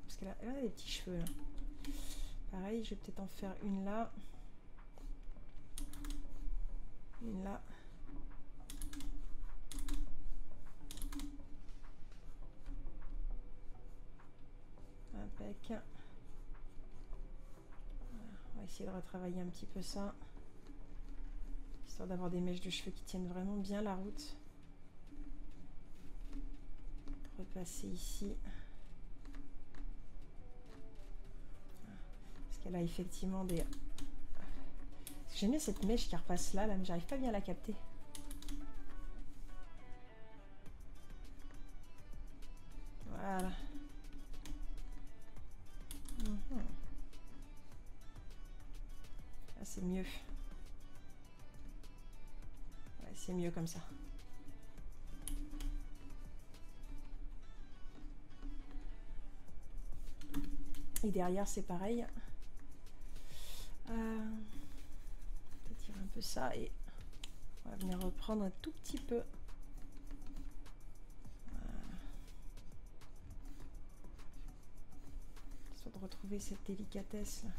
Parce qu'elle a des petits cheveux là. Pareil, je vais peut-être en faire une là. Une là. Impec. Voilà. On va essayer de retravailler un petit peu ça. Histoire d'avoir des mèches de cheveux qui tiennent vraiment bien la route. Repasser ici. Parce qu'elle a effectivement des... J'aime bien cette mèche qui repasse là, mais j'arrive pas bien à la capter. Voilà. Ah, c'est mieux. Ouais, c'est mieux comme ça. Et derrière, c'est pareil. Peut-être tirer un peu ça et on va venir reprendre un tout petit peu. Histoire de retrouver cette délicatesse là.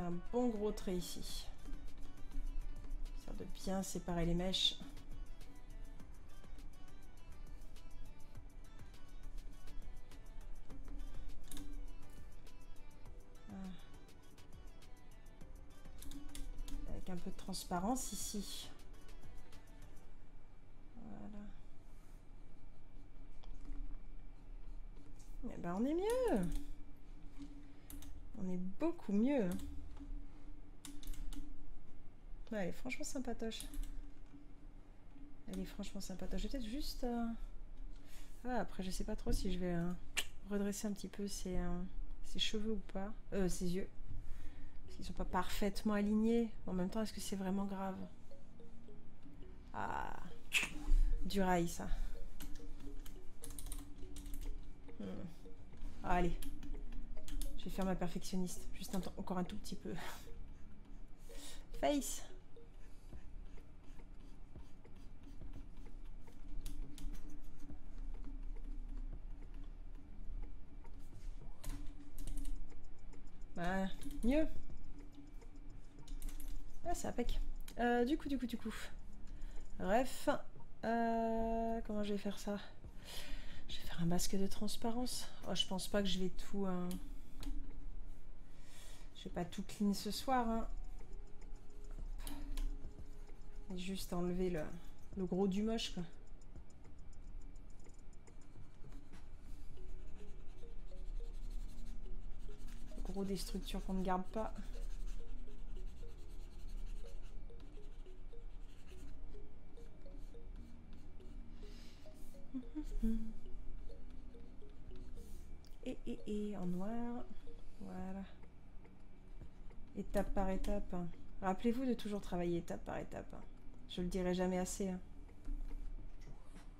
Un bon gros trait ici. Bien séparer les mèches. Avec un peu de transparence ici. Voilà. Eh ben on est mieux. On est beaucoup mieux. Ouais, elle est franchement sympatoche. Elle est franchement sympatoche. Je vais peut-être juste... Ah, après, je sais pas trop si je vais redresser un petit peu ses cheveux ou pas. Ses yeux. Parce qu'ils sont pas parfaitement alignés. En même temps, est-ce que c'est vraiment grave? Ah, du rail, ça. Ah, allez. Je vais faire ma perfectionniste. Juste encore un tout petit peu. Face. Bah, mieux. Ah, c'est impec. Du coup. Bref. Comment je vais faire ça? Je vais faire un masque de transparence. Oh, je pense pas que je vais tout... Je vais pas tout clean ce soir. Hein. Juste enlever le gros du moche, quoi. Le gros des structures qu'on ne garde pas. Et en noir. Voilà. Étape par étape. Rappelez-vous de toujours travailler étape par étape. Je le dirai jamais assez.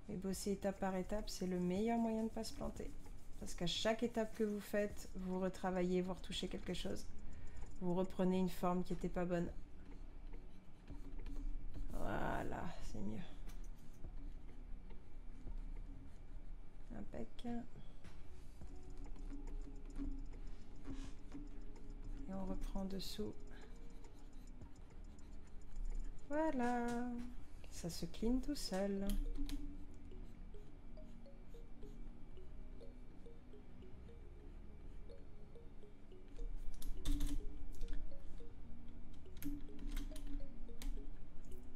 Et bosser étape par étape, c'est le meilleur moyen de ne pas se planter. Parce qu'à chaque étape que vous faites, vous retravaillez, vous retouchez quelque chose. Vous reprenez une forme qui n'était pas bonne. Voilà, c'est mieux. Impec. Et on reprend dessous. Voilà. Ça se clean tout seul.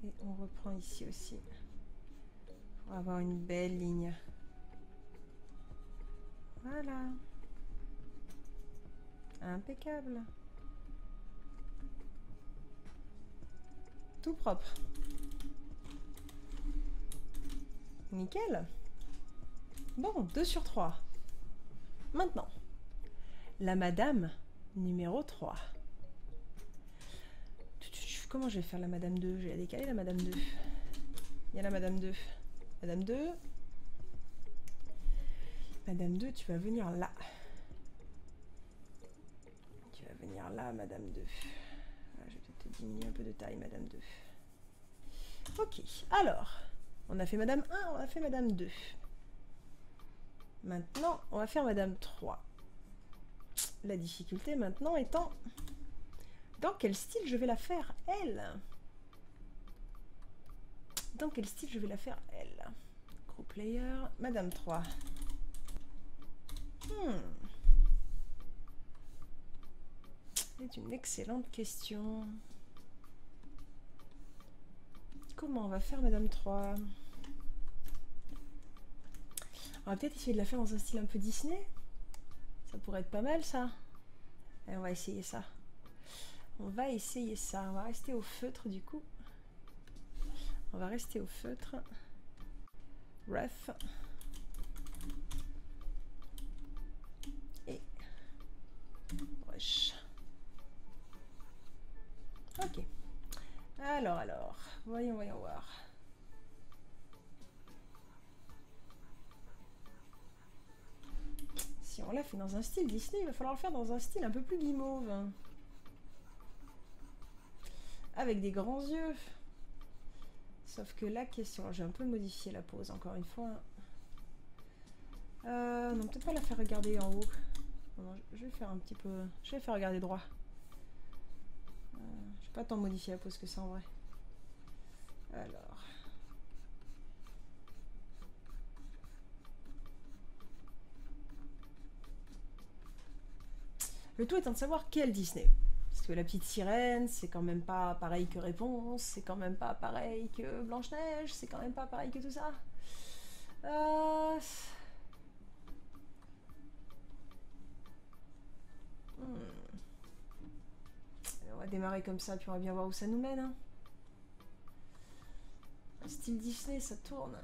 Et on reprend ici aussi. Pour avoir une belle ligne. Voilà. Impeccable. Tout propre. Nickel. Bon, 2 sur 3. Maintenant, la madame numéro 3. Comment je vais faire la madame 2? Je vais la décaler, la madame 2. Il y a la madame 2. Madame 2. Madame 2, tu vas venir là. Tu vas venir là, madame 2. Ah, je vais peut-être te diminuer un peu de taille, madame 2. Ok, alors, on a fait madame 1, on a fait madame 2. Maintenant, on va faire madame 3. La difficulté maintenant étant... Dans quel style je vais la faire, elle? Dans quel style je vais la faire, elle? Group layer, madame 3. C'est une excellente question. Comment on va faire madame 3? On va peut-être essayer de la faire dans un style un peu Disney. Ça pourrait être pas mal, ça. Et on va essayer ça. On va essayer ça. On va rester au feutre, du coup. On va rester au feutre. Ref. Et brush. Ok. Alors. Voyons voir. Si on l'a fait dans un style Disney, il va falloir le faire dans un style un peu plus guimauve. Avec des grands yeux. Sauf que la question... J'ai un peu modifié la pose, encore une fois. Non, peut-être pas la faire regarder en haut. Non, je vais faire un petit peu... Je vais faire regarder droit. Je vais pas tant modifier la pose que ça, en vrai. Alors. Le tout étant de savoir quel Disney. Parce que la petite sirène, c'est quand même pas pareil que Réponse, c'est quand même pas pareil que Blanche-Neige, c'est quand même pas pareil que tout ça. Hmm. On va démarrer comme ça, puis on va bien voir où ça nous mène. Hein. Un style Disney, ça tourne.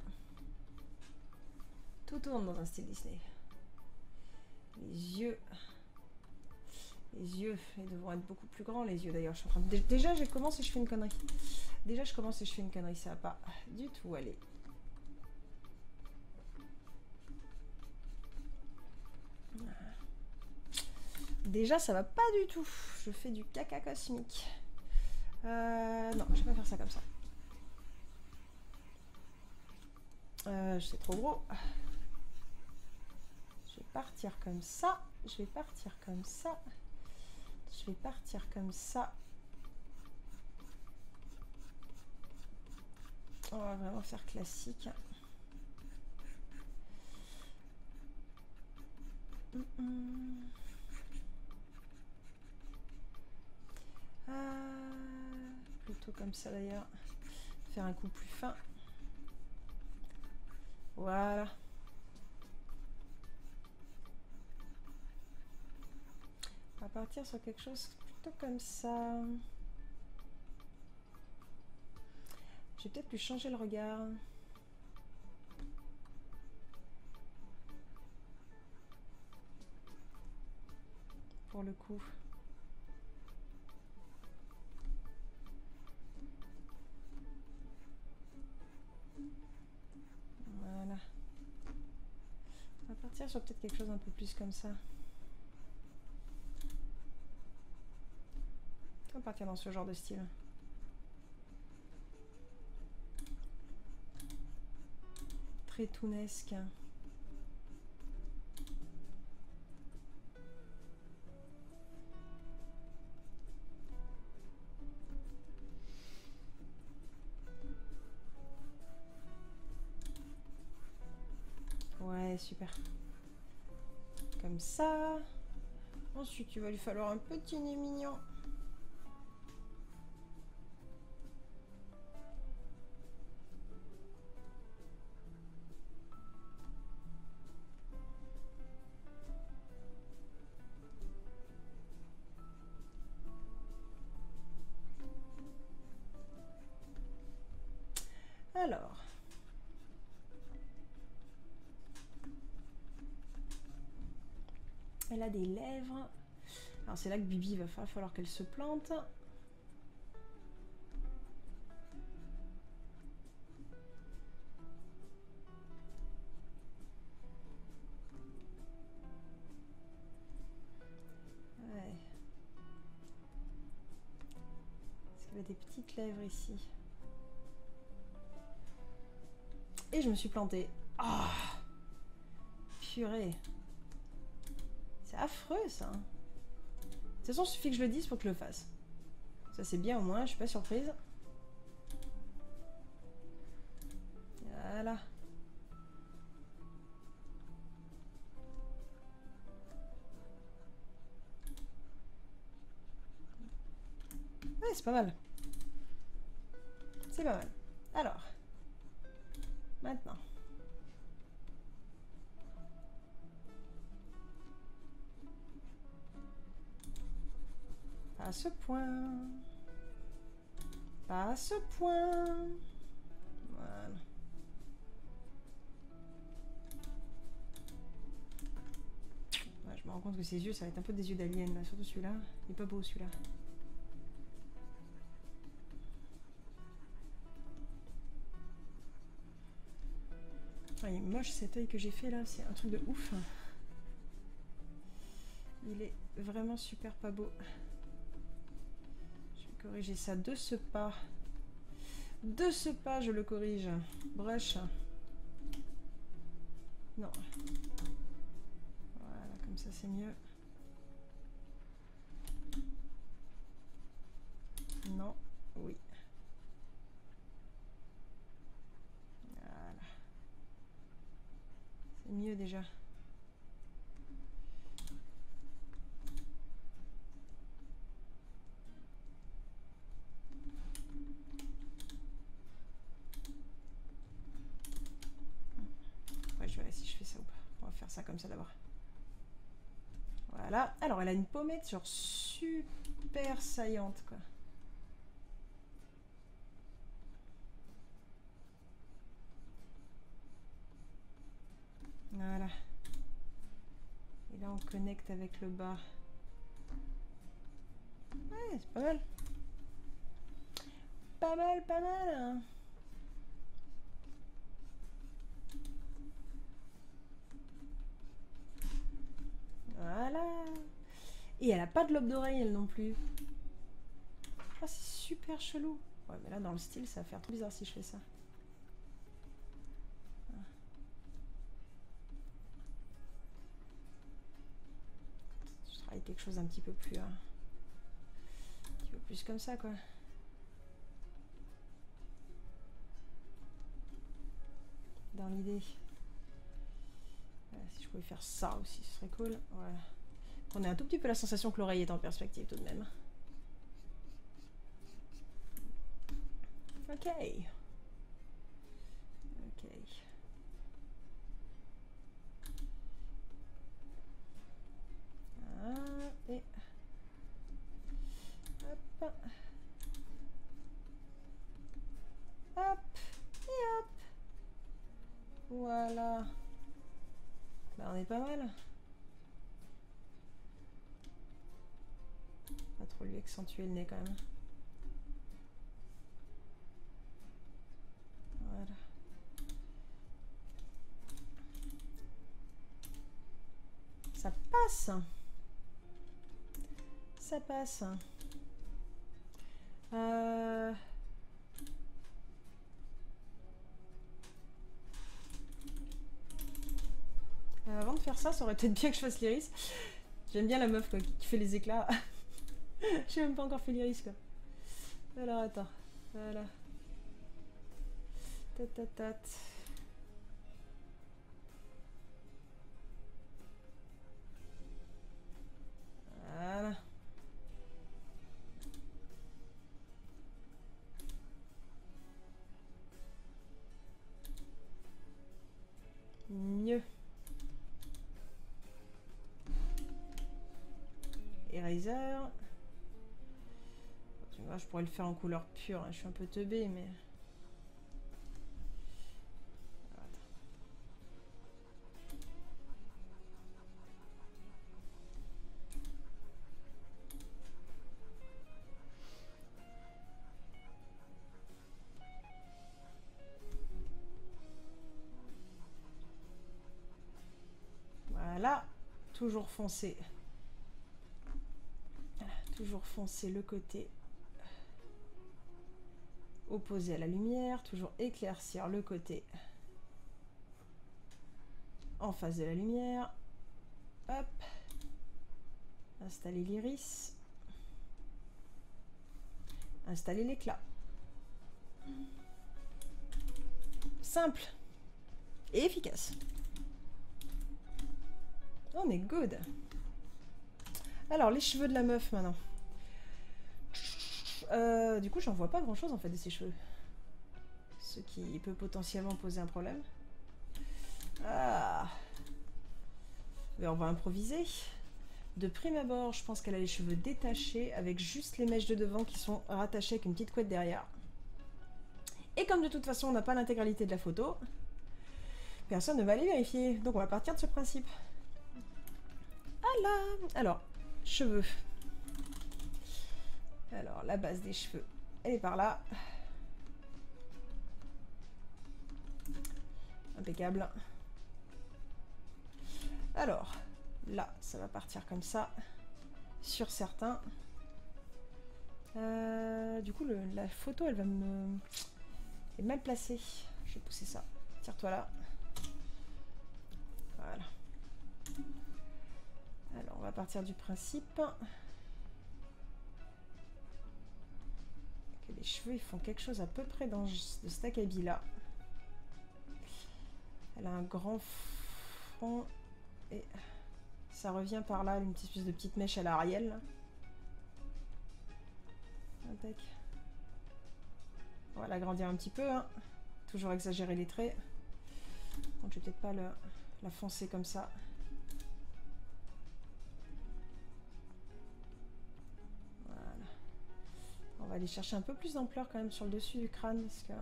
Tout tourne dans un style Disney. Les yeux... Les yeux, ils devront être beaucoup plus grands, les yeux d'ailleurs. Je suis en train de... Déjà, je commence et je fais une connerie. Ça va pas du tout aller. Déjà, ça va pas du tout. Je fais du caca cosmique. Non, je vais pas faire ça comme ça. C'est trop gros. Je vais partir comme ça. Je vais partir comme ça. Je vais partir comme ça. On va vraiment faire classique. Plutôt comme ça d'ailleurs. Faire un coup plus fin. Voilà. On va partir sur quelque chose plutôt comme ça. Je vais peut-être lui changer le regard. Pour le coup. Voilà. On va partir sur peut-être quelque chose un peu plus comme ça. On va partir dans ce genre de style. Très tounesque. Ouais, super. Comme ça. Ensuite, il va lui falloir un petit nez mignon. Alors. Elle a des lèvres. Alors c'est là que Bibi va falloir qu'elle se plante. Ouais. Parce qu'elle a des petites lèvres ici. Et je me suis plantée. Ah, purée. C'est affreux ça. De toute façon, il suffit que je le dise pour que je le fasse. Ça c'est bien au moins, je suis pas surprise. Voilà. Ouais, c'est pas mal. C'est pas mal. Alors. Maintenant. Pas à ce point. Pas à ce point. Voilà. Ouais, je me rends compte que ses yeux, ça va être un peu des yeux d'alien, là. Surtout celui-là. Il est pas beau, celui-là. Ah, il est moche cet œil que j'ai fait là, c'est un truc de ouf. Il est vraiment super pas beau. Je vais corriger ça de ce pas. De ce pas, je le corrige. Brush. Non. Voilà, comme ça c'est mieux. Non, oui. déjà? Ouais, je verrai si je fais ça ou pas. On va faire ça comme ça d'abord. Voilà. Alors, elle a une pommette genre super saillante, quoi. Voilà. Et là, on connecte avec le bas. Ouais, c'est pas mal. Pas mal, pas mal, hein. Voilà. Et elle a pas de lobe d'oreille, elle non plus. Ah, c'est super chelou. Ouais, mais là, dans le style, ça va faire trop bizarre si je fais ça. Je travaille quelque chose un petit peu plus... un petit peu plus comme ça, quoi. Dans l'idée. Voilà, si je pouvais faire ça aussi, ce serait cool. Voilà. On a un tout petit peu la sensation que l'oreille est en perspective tout de même. Ok. Ok. Ah, et... Hop. Hop. Et hop. Voilà. Bah, on est pas mal. Pas trop lui accentuer le nez quand même. Voilà. Ça passe. Ça passe. Avant de faire ça, ça aurait peut-être bien que je fasse l'iris. J'aime bien la meuf quoi, qui fait les éclats. J'ai même pas encore fait l'iris quoi. Alors attends. Voilà. Tat. Voilà. Mieux. Eraser. Tu vois, je pourrais le faire en couleur pure. Hein. Je suis un peu teubée, mais... Voilà. Toujours foncé. Toujours foncer le côté opposé à la lumière, toujours éclaircir le côté en face de la lumière. Hop. Installer l'iris. Installer l'éclat. Simple et efficace. On est good. Alors, les cheveux de la meuf maintenant. Du coup, j'en vois pas grand chose en fait de ses cheveux. Ce qui peut potentiellement poser un problème. Ah. Mais on va improviser. De prime abord, je pense qu'elle a les cheveux détachés avec juste les mèches de devant qui sont rattachées avec une petite couette derrière. Et comme de toute façon, on n'a pas l'intégralité de la photo, personne ne va aller vérifier. Donc on va partir de ce principe. Voilà. Alors, cheveux. Alors, la base des cheveux, elle est par là. Impeccable. Alors, là, ça va partir comme ça. Sur certains. Du coup, la photo, elle va me... Elle est mal placée. Je vais pousser ça. Tire-toi là. Voilà. Alors, on va partir du principe que les cheveux, ils font quelque chose à peu près de cet acabit là. Elle a un grand front. Et ça revient par là, une petite espèce de petite mèche à la Ariel. Tac. On va l'agrandir un petit peu, hein. Toujours exagérer les traits. Donc, je vais peut-être pas la foncer comme ça. Voilà. On va aller chercher un peu plus d'ampleur quand même sur le dessus du crâne parce que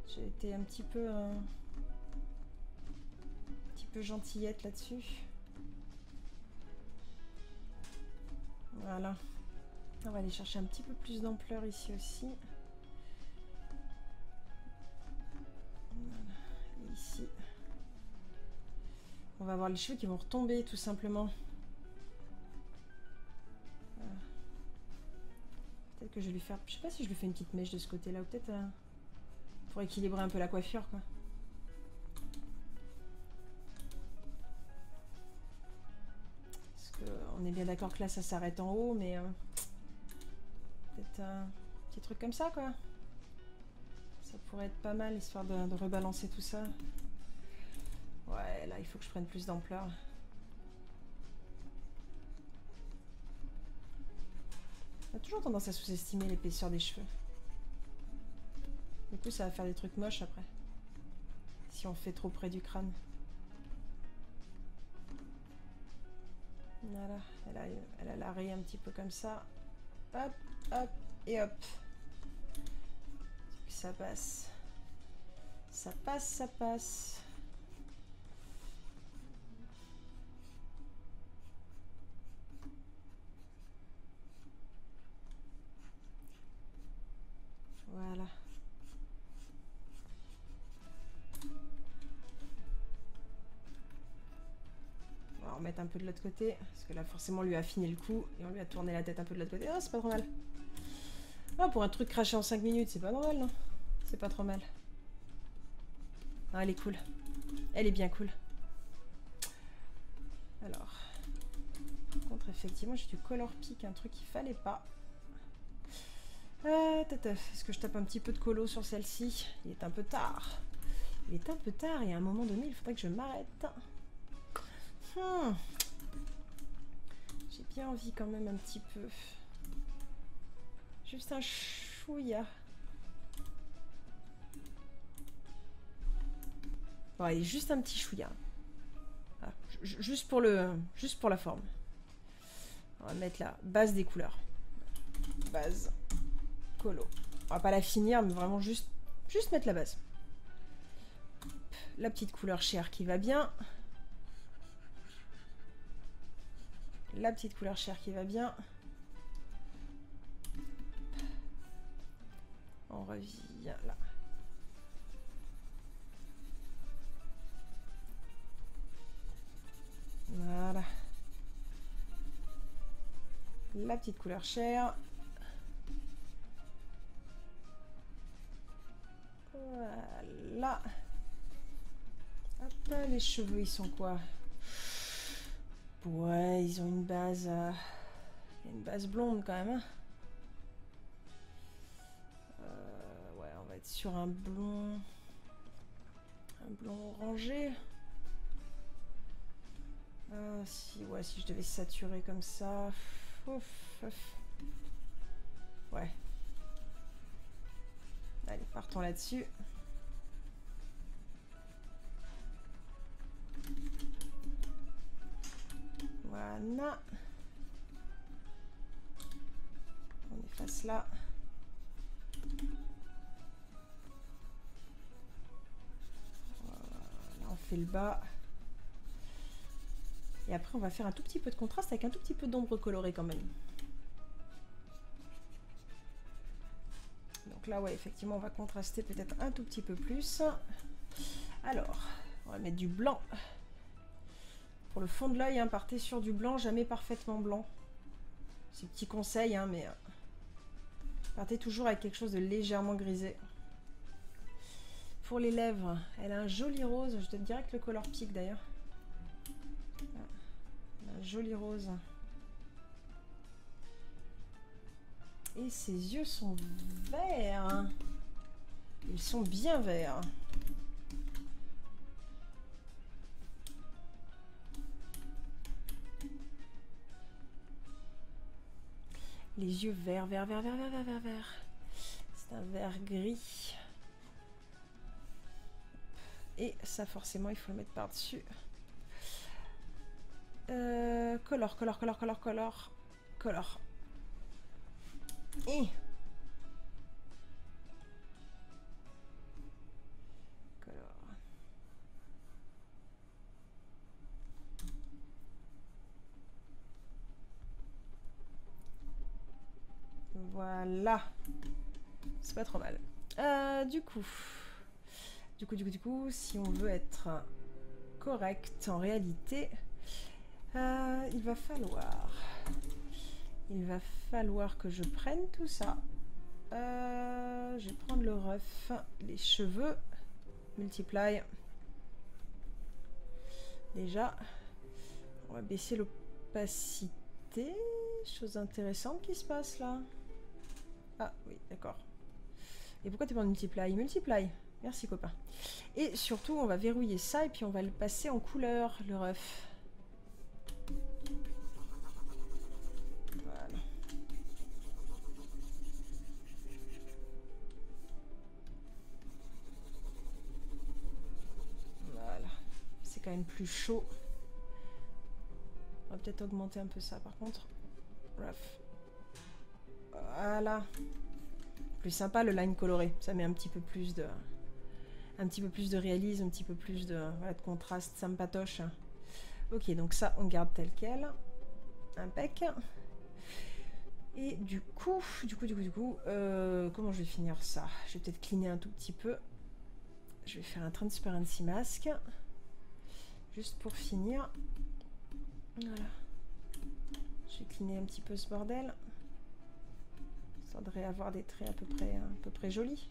j'ai été un petit peu gentillette là-dessus. Voilà. On va aller chercher un petit peu plus d'ampleur ici aussi. Voilà. Et ici. On va avoir les cheveux qui vont retomber tout simplement. Voilà. Peut-être que je vais lui faire... Je sais pas si je lui fais une petite mèche de ce côté-là ou peut-être pour équilibrer un peu la coiffure, quoi. On est bien d'accord que là ça s'arrête en haut, mais peut-être un petit truc comme ça, quoi. Ça pourrait être pas mal, histoire de rebalancer tout ça. Ouais, là il faut que je prenne plus d'ampleur. On a toujours tendance à sous-estimer l'épaisseur des cheveux. Du coup ça va faire des trucs moches après. Si on fait trop près du crâne. Voilà, elle a l'arrêt un petit peu comme ça. Hop, hop, et hop. Ça passe. Ça passe, ça passe. Voilà. On va remettre un peu de l'autre côté, parce que là forcément on lui a affiné le cou et on lui a tourné la tête un peu de l'autre côté. Ah, c'est pas trop mal. Ah, pour un truc craché en 5 minutes, c'est pas normal, non? C'est pas trop mal. Ah, elle est cool. Elle est bien cool. Alors. Par contre, effectivement, j'ai du color pick, un truc qu'il fallait pas. Est-ce que je tape un petit peu de colo sur celle-ci? Il est un peu tard. Il est un peu tard et à un moment donné, il faudrait que je m'arrête. J'ai bien envie quand même un petit peu. Juste un chouïa. Bon, allez, juste un petit chouïa. Ah, juste pour la forme. On va mettre la base des couleurs. Base. Colo. On va pas la finir, mais vraiment juste mettre la base. La petite couleur chair qui va bien. La petite couleur chair qui va bien. On revient là. Voilà. La petite couleur chair. Voilà. Hop, les cheveux, ils sont quoi? Ouais, ils ont une base... une base blonde quand même. Ouais, on va être sur un blond... Un blond orangé. Ouais, si je devais saturer comme ça... Ouais. Allez, partons là-dessus. Voilà. On efface là. Voilà, on fait le bas. Et après, on va faire un tout petit peu de contraste avec un tout petit peu d'ombre colorée quand même. Donc là, ouais, effectivement, on va contraster peut-être un tout petit peu plus. Alors, on va mettre du blanc. Pour le fond de l'œil, hein, partez sur du blanc, jamais parfaitement blanc. C'est un petit conseil, hein, mais partez toujours avec quelque chose de légèrement grisé. Pour les lèvres, elle a un joli rose. Je donne direct le color pick d'ailleurs. Un joli rose. Et ses yeux sont verts. Ils sont bien verts. Les yeux verts, vert, vert, vert, vert, vert, vert, vert. C'est un vert gris. Et ça, forcément, il faut le mettre par-dessus. Color, color, color, color, color. Color. Et... color. Voilà. C'est pas trop mal. Du coup, si on veut être correct en réalité, il va falloir que je prenne tout ça. Je vais prendre le ref, les cheveux, multiply. Déjà, on va baisser l'opacité. Chose intéressante qui se passe là. Ah oui, d'accord. Et pourquoi tu pas en multiply? Multiply. Merci copain. Et surtout, on va verrouiller ça et puis on va le passer en couleur, le ref. Voilà. Voilà. C'est quand même plus chaud. On va peut-être augmenter un peu ça par contre. Ref. Voilà. Plus sympa le line coloré. Ça met un petit peu plus de réalisme, un petit peu plus de, voilà, de contraste, ça me patoche. Ok, donc ça, on garde tel quel. Impec. Et du coup, comment je vais finir ça? Je vais peut-être cleaner un tout petit peu. Je vais faire un transparency mask. Juste pour finir. Voilà. Je vais cleaner un petit peu ce bordel. Ça devrait avoir des traits à peu près jolis.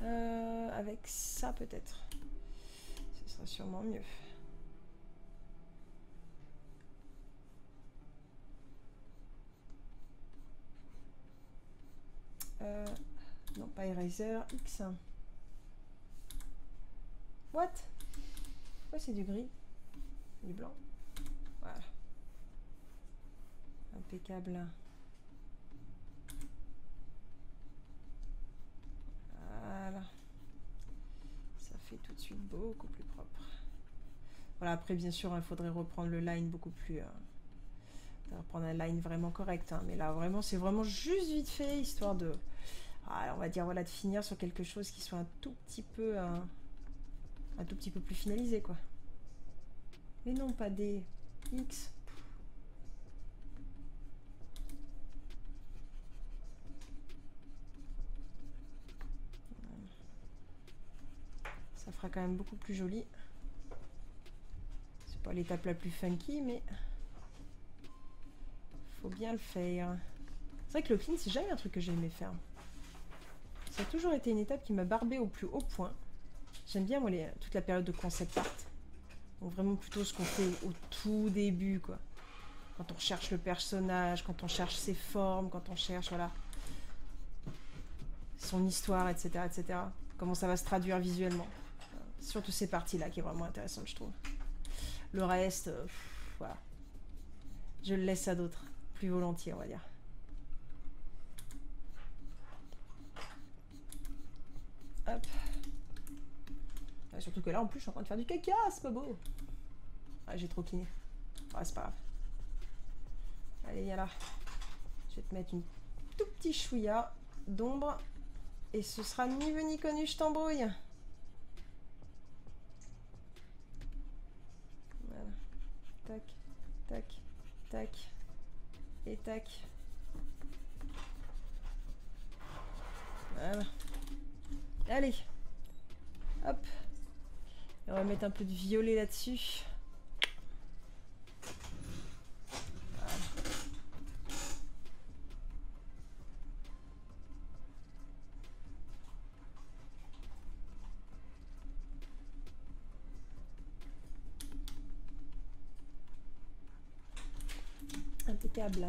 Avec ça peut-être. Ce sera sûrement mieux. Non, pas eraser, X. What? Pourquoi c'est du gris? Du blanc? Voilà. Impeccable. Voilà. Ça fait tout de suite beaucoup plus propre. Voilà, après bien sûr, il faudrait reprendre le line beaucoup plus... reprendre un line vraiment correct. Hein, mais là, vraiment, c'est vraiment juste vite fait, histoire de... on va dire, voilà, de finir sur quelque chose qui soit un tout petit peu plus finalisé, quoi. Mais non, pas des X. Ça fera quand même beaucoup plus joli. C'est pas l'étape la plus funky, mais faut bien le faire. C'est vrai que le clean, c'est jamais un truc que j'ai aimé faire. Ça a toujours été une étape qui m'a barbé au plus haut point. J'aime bien, moi, toute la période de concept art. Donc vraiment plutôt ce qu'on fait au tout début, quoi. Quand on cherche le personnage, quand on cherche ses formes, quand on cherche, voilà, son histoire, etc., etc. Comment ça va se traduire visuellement. Surtout ces parties-là qui est vraiment intéressante, je trouve. Le reste, voilà. Je le laisse à d'autres. Plus volontiers, on va dire. Hop. Surtout que là, en plus, je suis en train de faire du caca, c'est pas beau. Ah, j'ai trop cleané. Ah, c'est pas grave. Allez, viens là. Je vais te mettre une tout petit chouïa d'ombre. Et ce sera ni vu ni connu, je t'embrouille. Voilà. Tac, tac, tac. Et tac. Voilà. Allez. Hop. Et on va mettre un peu de violet là-dessus. Impeccable.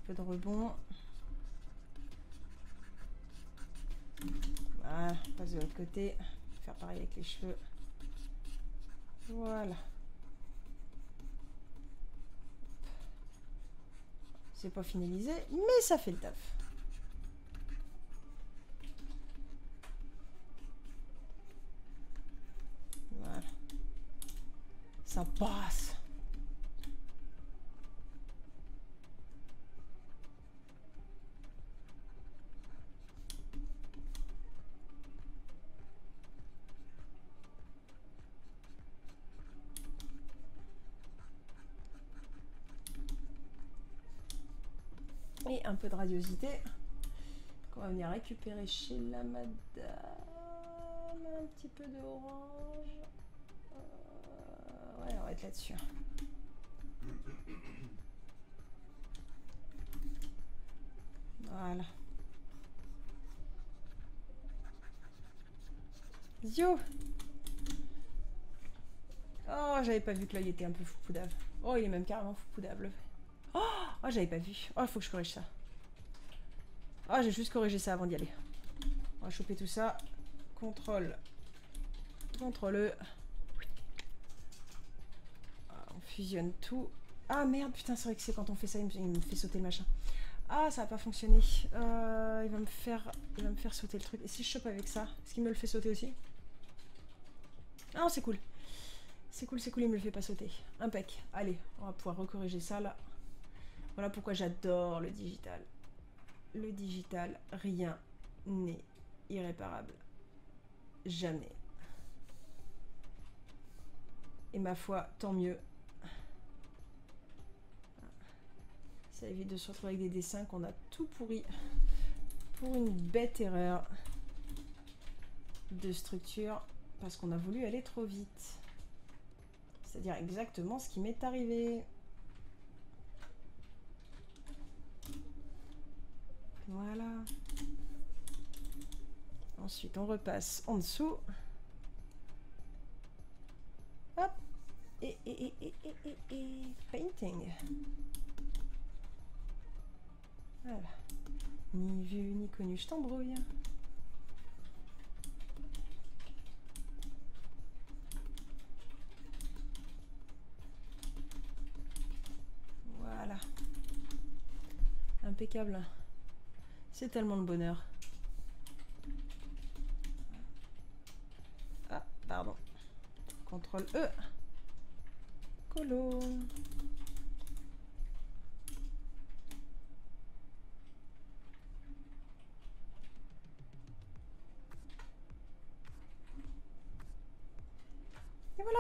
peu de rebond. Voilà, on passe de l'autre côté. Faire pareil avec les cheveux. Voilà. C'est pas finalisé, mais ça fait le taf. Voilà. Ça passe. Et un peu de radiosité qu'on va venir récupérer chez la madame. Un petit peu d'orange. Ouais, on va être là-dessus. Voilà. Zio. Oh, j'avais pas vu que l'œil était un peu foupoudave. Oh, il est même carrément foupoudable. Oh, j'avais pas vu. Oh, il faut que je corrige ça. Oh, j'ai juste corrigé ça avant d'y aller. On va choper tout ça. Contrôle. Contrôle. On fusionne tout. Ah merde, putain, c'est vrai que c'est quand on fait ça, il me fait sauter le machin. Ah, ça va pas fonctionner. Il va me faire sauter le truc. Et si je chope avec ça, est-ce qu'il me le fait sauter aussi? Ah non, c'est cool. C'est cool, il me le fait pas sauter. Impec. Allez, on va pouvoir recorriger ça là. Voilà pourquoi j'adore le digital. Le digital, rien n'est irréparable. Jamais. Et ma foi, tant mieux. Ça évite de se retrouver avec des dessins qu'on a tout pourri pour une bête erreur de structure parce qu'on a voulu aller trop vite. C'est-à-dire exactement ce qui m'est arrivé. Voilà. Ensuite, on repasse en dessous. Hop. Et painting. Voilà. Ni vu, ni connu, je t'embrouille. Voilà. Impeccable. C'est tellement le bonheur. Ah, pardon. CTRL E. Colo. Et voilà.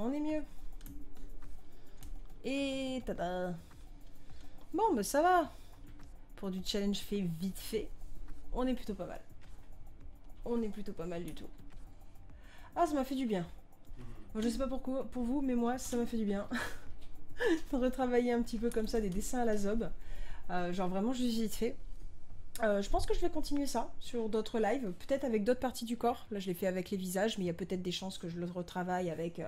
On est mieux. Et tada. Bon, bah ça va. Pour du challenge fait vite fait, on est plutôt pas mal. On est plutôt pas mal du tout. Ah, ça m'a fait du bien. Bon, je sais pas pourquoi, pour vous, mais moi, ça m'a fait du bien. Retravailler un petit peu comme ça des dessins à la zob. Genre vraiment juste vite fait. Je pense que je vais continuer ça sur d'autres lives, peut-être avec d'autres parties du corps. Là, je l'ai fait avec les visages, mais il y a peut-être des chances que je le retravaille avec,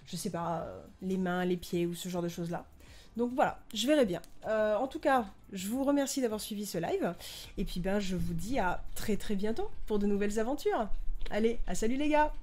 je sais pas, les mains, les pieds ou ce genre de choses-là. Donc voilà, je verrai bien. En tout cas, je vous remercie d'avoir suivi ce live. Et puis ben, je vous dis à très très bientôt pour de nouvelles aventures. Allez, à salut les gars!